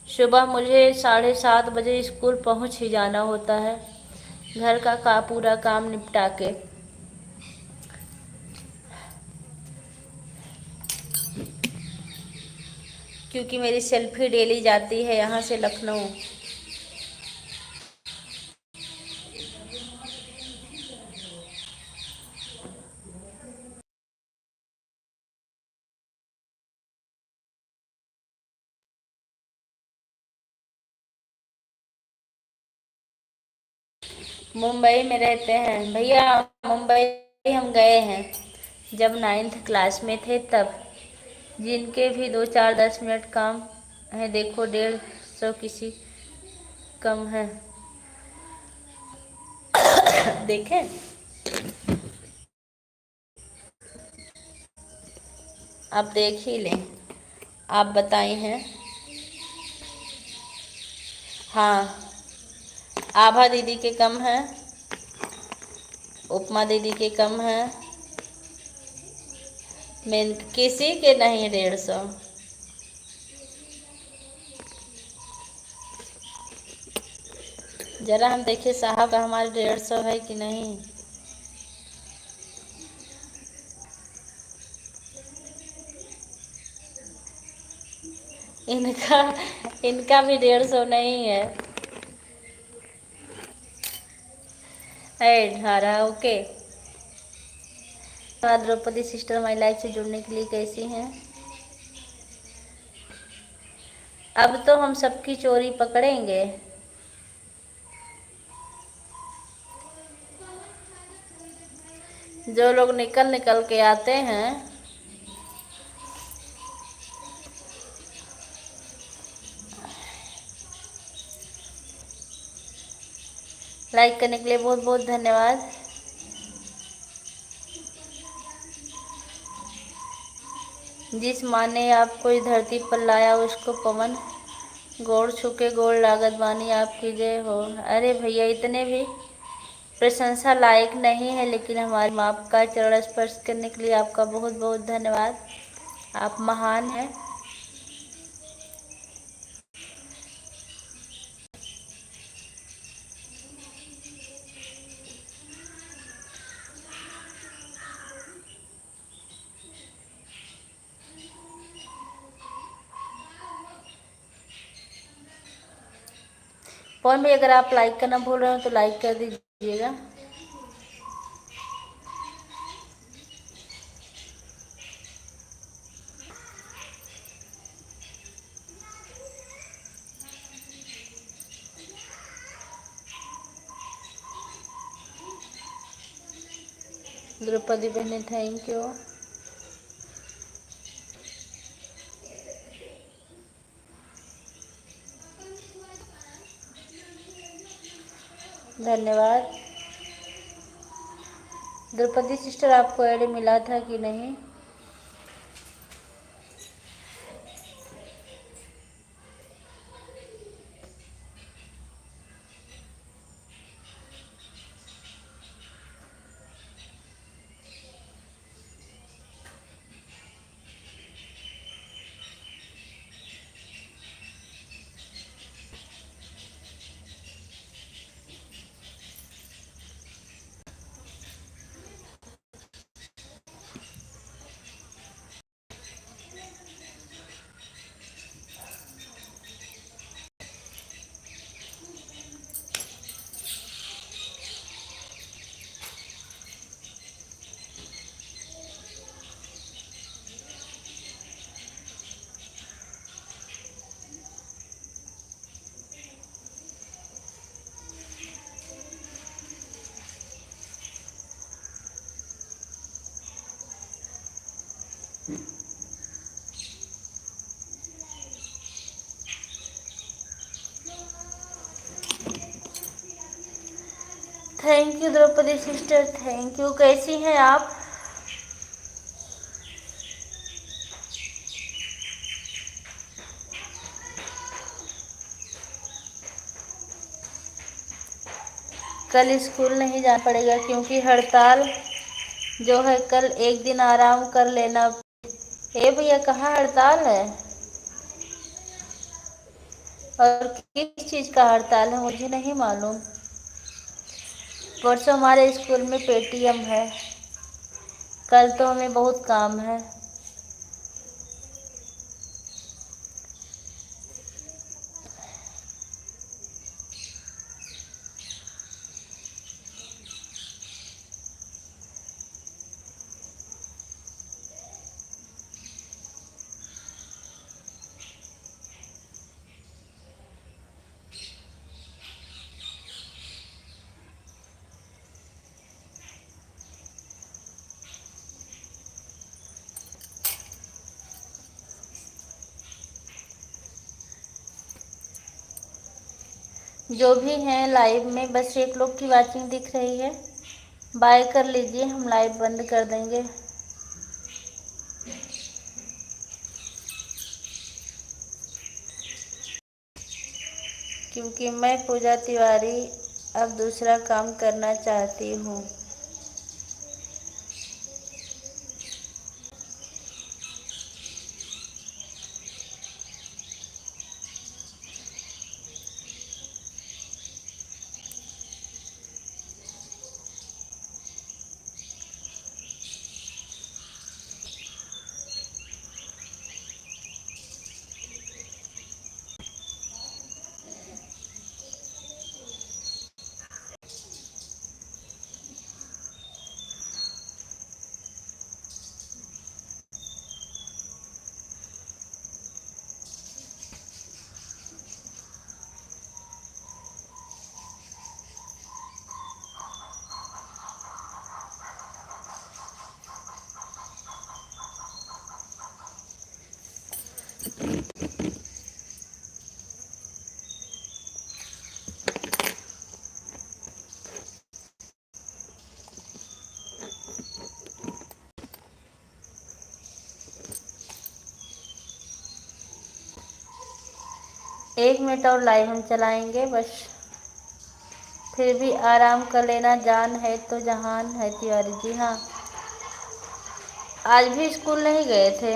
सुबह मुझे 7:30 बजे स्कूल पहुंच ही जाना होता है, घर का पूरा काम निपटा के। क्योंकि मेरी सेल्फी डेली जाती है यहाँ से लखनऊ। मुंबई में रहते हैं भैया। मुंबई हम गए हैं जब 9th क्लास में थे तब। जिनके भी 2-4-10 मिनट काम है, देखो 150 किसी कम है। देखें, आप देख ही लें। आप बताए हैं। हाँ, आभा दीदी के कम है, उपमा दीदी के कम है, मैं किसी के नहीं 150। जरा हम देखे साहब का हमारे 150 है कि नहीं। इनका इनका भी 150 नहीं है। ढारा ओके। द्रौपदी सिस्टर हमारी लाइफ से जुड़ने के लिए कैसी हैं। अब तो हम सबकी चोरी पकड़ेंगे। जो लोग निकल निकल के आते हैं, लाइक करने के लिए बहुत बहुत धन्यवाद। जिस माँ ने आपको इस धरती पर लाया, उसको पवन गोड़ छुके गोड़ लागत बानी, आपकी जय हो। अरे भैया, इतने भी प्रशंसा लायक नहीं है, लेकिन हमारी माँ का चरण स्पर्श करने के लिए आपका बहुत बहुत धन्यवाद। आप महान हैं। फोन में अगर आप लाइक करना भूल रहे हो तो लाइक कर दीजिएगा। द्रौपदी बहन, थैंक यू। धन्यवाद। द्रौपदी सिस्टर, आपको ऐड मिला था कि नहीं। Thank you Draupadi sister, thank you. कैसी हैं आप? कल स्कूल नहीं जाना पड़ेगा क्योंकि हड़ताल जो है, कल एक दिन आराम कर लेना। ए भैया, कहाँ हड़ताल है और किस चीज़ का हड़ताल है मुझे नहीं मालूम। परसों हमारे स्कूल में पेटीएम है, कल तो हमें बहुत काम है। जो भी हैं लाइव में, बस एक लोग की वाचिंग दिख रही है। बाय कर लीजिए, हम लाइव बंद कर देंगे। क्योंकि मैं पूजा तिवारी अब दूसरा काम करना चाहती हूँ। एक मिनट और लाइव हम चलाएंगे बस। फिर भी आराम कर लेना, जान है तो जहान है तिवारी जी। हाँ, आज भी स्कूल नहीं गए थे,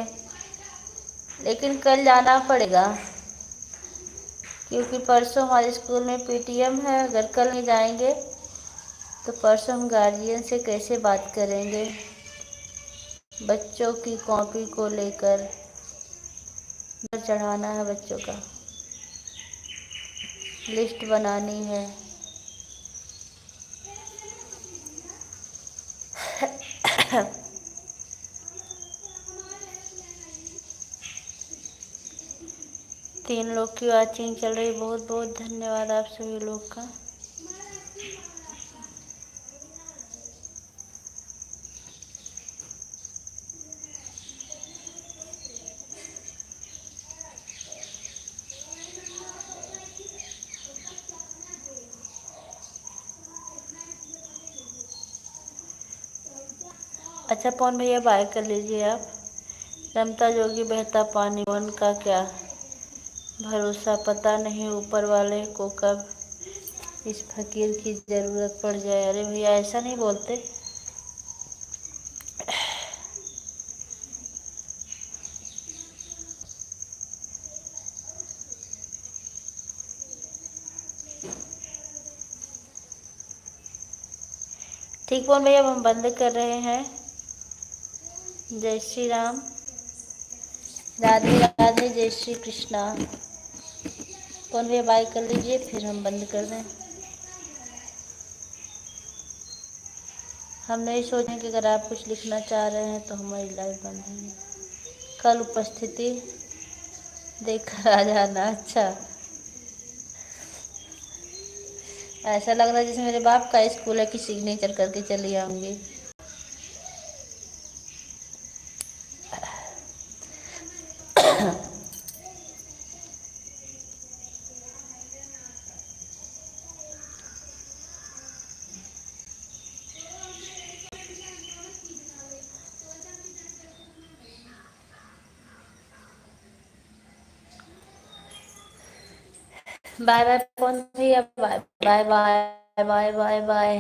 लेकिन कल जाना पड़ेगा क्योंकि परसों हमारे स्कूल में पीटीएम है। अगर कल नहीं जाएंगे तो परसों हम गार्जियन से कैसे बात करेंगे। बच्चों की कॉपी को लेकर चढ़ाना है, बच्चों का लिस्ट बनानी है। तीन लोग की वाचिंग चल रही, बहुत बहुत धन्यवाद आप सभी लोग का। अच्छा पवन भैया, बाय कर लीजिए आप। रमता जोगी बहता पानी, वन का क्या भरोसा, पता नहीं ऊपर वाले को कब इस फकीर की ज़रूरत पड़ जाए। अरे भैया, ऐसा नहीं बोलते। ठीक पवन भैया, अब हम बंद कर रहे हैं। जय श्री राम, राधे राधे, जय श्री कृष्णा। पवन भैया बाय कर लीजिए, फिर हम बंद कर दें। हम नहीं सोचें कि अगर आप कुछ लिखना चाह रहे हैं तो हमारी लाइव बंद है। कल उपस्थिति देखकर आ जाना। अच्छा, ऐसा लग रहा है जैसे मेरे बाप का स्कूल है कि सिग्नेचर करके चली आऊँगी। बाय बाय कौन भैया, bye bye bye bye bye bye.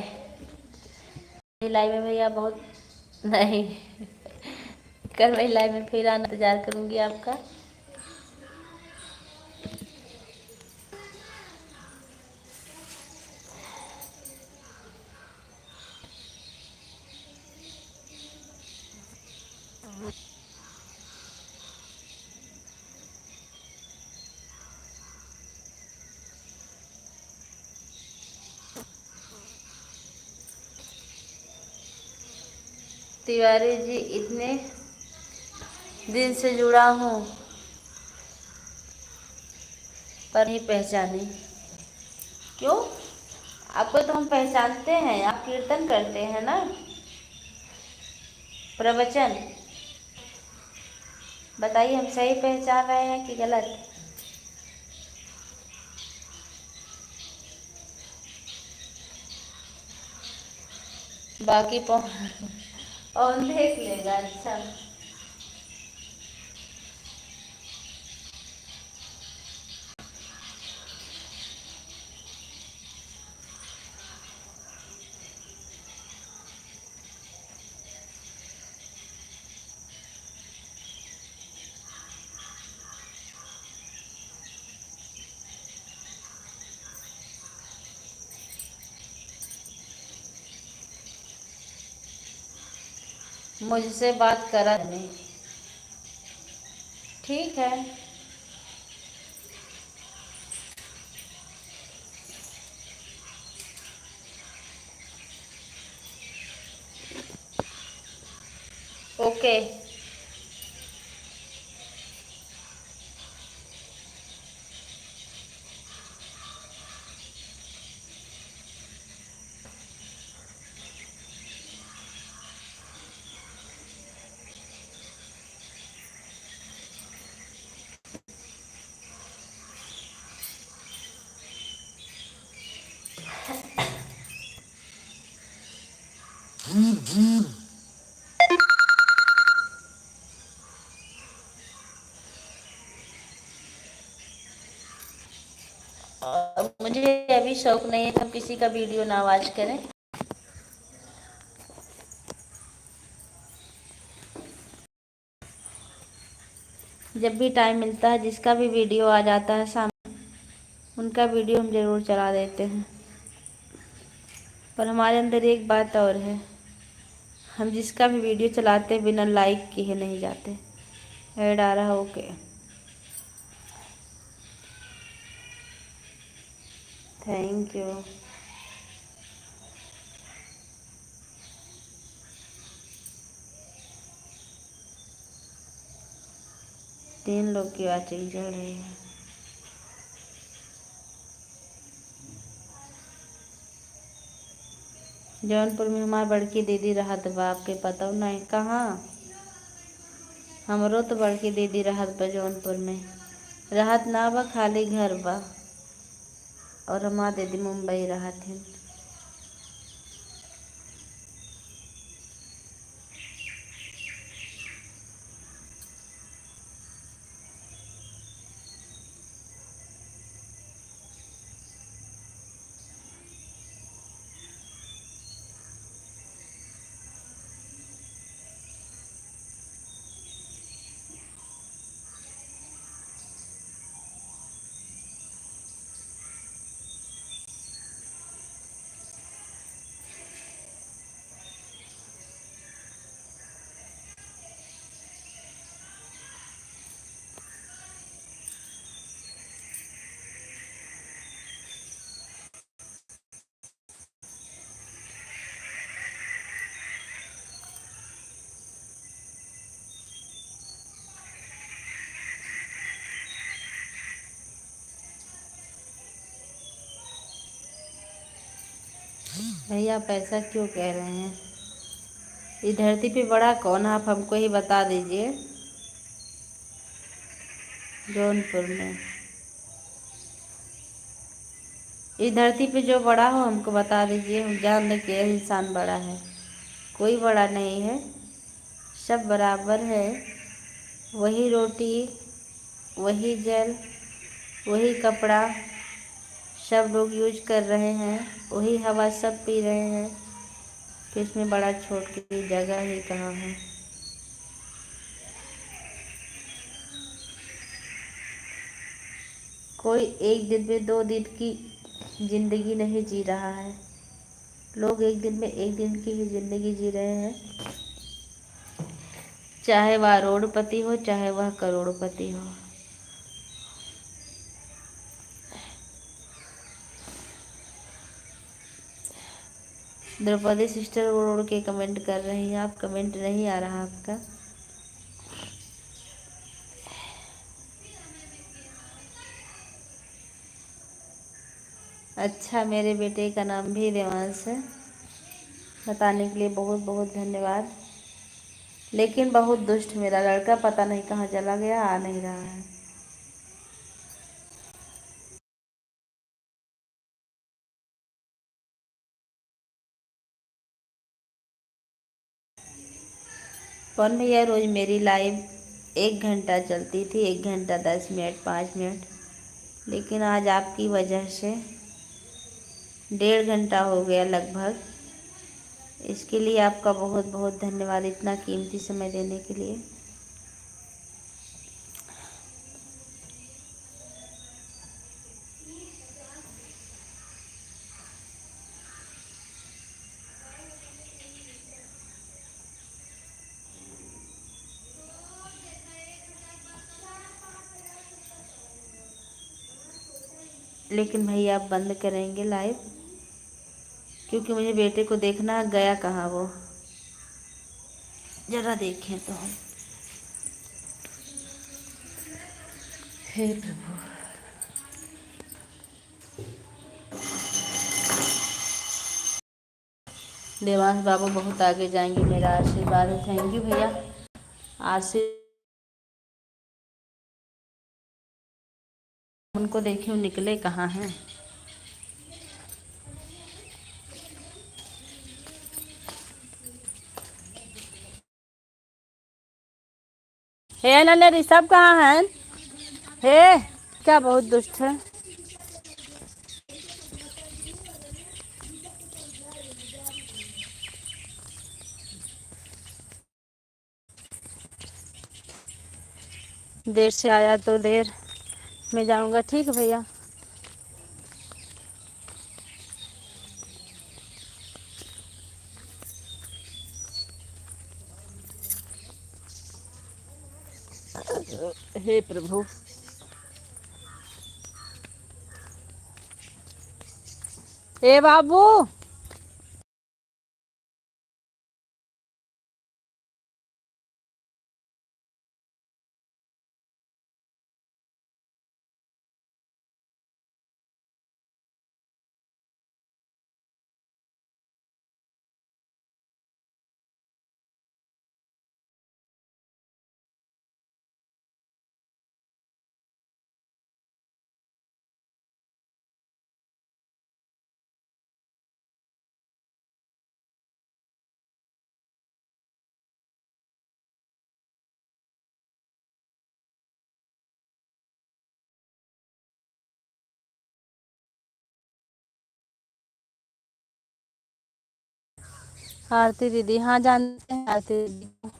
Live में भैया बहुत नहीं, कल मैं लाइव में फिर आना, इंतजार करूंगी आपका। तिवारी जी इतने दिन से जुड़ा हूँ पर नहीं पहचानी। क्यों? आपको तो हम पहचानते हैं, आप कीर्तन करते हैं ना, प्रवचन। बताइए हम सही पहचान रहे हैं कि गलत? बाकी और देख लेगा। अच्छा, मुझसे बात करा नहीं, ठीक है। ओके। मुझे अभी शौक नहीं है कि हम किसी का वीडियो ना वॉच करें। जब भी टाइम मिलता है, जिसका भी वीडियो आ जाता है सामने, उनका वीडियो हम ज़रूर चला देते हैं। पर हमारे अंदर एक बात और है, हम जिसका भी वीडियो चलाते बिना लाइक किए नहीं जाते। ऐड आ रहा, ओके, थैंक यू। तीन लोग की वाचिंग चल रही है। जौनपुर में हमारी बड़की दीदी रहत बा, आपके पता नहीं कहाँ? हमरो तो बड़की दीदी रहत बा जौनपुर में, रहत ना बा, खाली घर बा। और हमार दीदी मुंबई रहत है। भैया आप ऐसा क्यों कह रहे हैं? इस धरती पे बड़ा कौन है, आप हमको ही बता दीजिए। जौनपुर में इस धरती पे जो बड़ा हो हमको बता दीजिए, हम जान लें कि यह इंसान बड़ा है। कोई बड़ा नहीं है, सब बराबर है। वही रोटी, वही जल, वही कपड़ा, सब लोग यूज कर रहे हैं, वही हवा सब पी रहे हैं, कि इसमें बड़ा छोट की जगह ही कहाँ है। कोई एक दिन में 2 दिन की ज़िंदगी नहीं जी रहा है, लोग एक दिन में एक दिन की ही ज़िंदगी जी रहे हैं, चाहे वह करोड़पति हो चाहे वह करोड़पति हो। द्रौपदी सिस्टर उड़ उड़ के कमेंट कर रही हैं, आप कमेंट नहीं आ रहा आपका। अच्छा, मेरे बेटे का नाम भी देवांश है, बताने के लिए बहुत बहुत धन्यवाद। लेकिन बहुत दुष्ट मेरा लड़का, पता नहीं कहाँ चला गया, आ नहीं रहा है। पवन भैया, रोज़ मेरी लाइव 1 घंटा चलती थी, 1 घंटा 10 मिनट 5 मिनट, लेकिन आज आपकी वजह से 1.5 घंटा हो गया लगभग। इसके लिए आपका बहुत बहुत धन्यवाद, इतना कीमती समय देने के लिए। लेकिन भैया आप बंद करेंगे लाइव, क्योंकि मुझे बेटे को देखना है, गया कहाँ वो, ज़रा देखें तो हम। हे प्रभु। देवांश बाबू बहुत आगे जाएंगे, मेरा आशीर्वाद है। थैंक यू भैया, आशीर्वाद। उनको देखें वो निकले कहाँ हैं। हे नन्हे ऋषभ कहाँ हैं? हे क्या बहुत दुष्ट है। देर से आया तो देर में जाऊंगा, ठीक है भैया। हे प्रभु। ए बाबू, आरती दीदी, हाँ जानते हैं आरती दीदी को।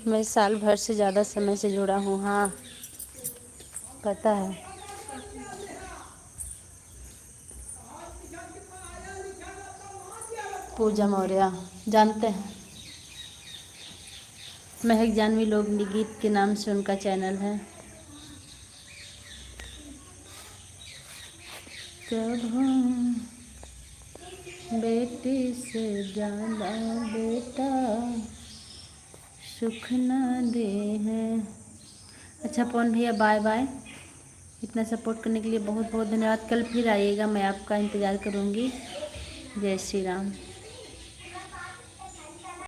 मैं साल भर से ज़्यादा समय से जुड़ा हूँ, हाँ पता है। पूजा मौर्य जानते हैं, महक जानवी लोकगीत गीत के नाम से उनका चैनल है। कभी बेटी से ज़्यादा बेटा सुख न दे है। अच्छा पवन भैया बाय बाय, इतना सपोर्ट करने के लिए बहुत बहुत धन्यवाद। कल फिर आइएगा, मैं आपका इंतज़ार करूँगी। जय श्री राम।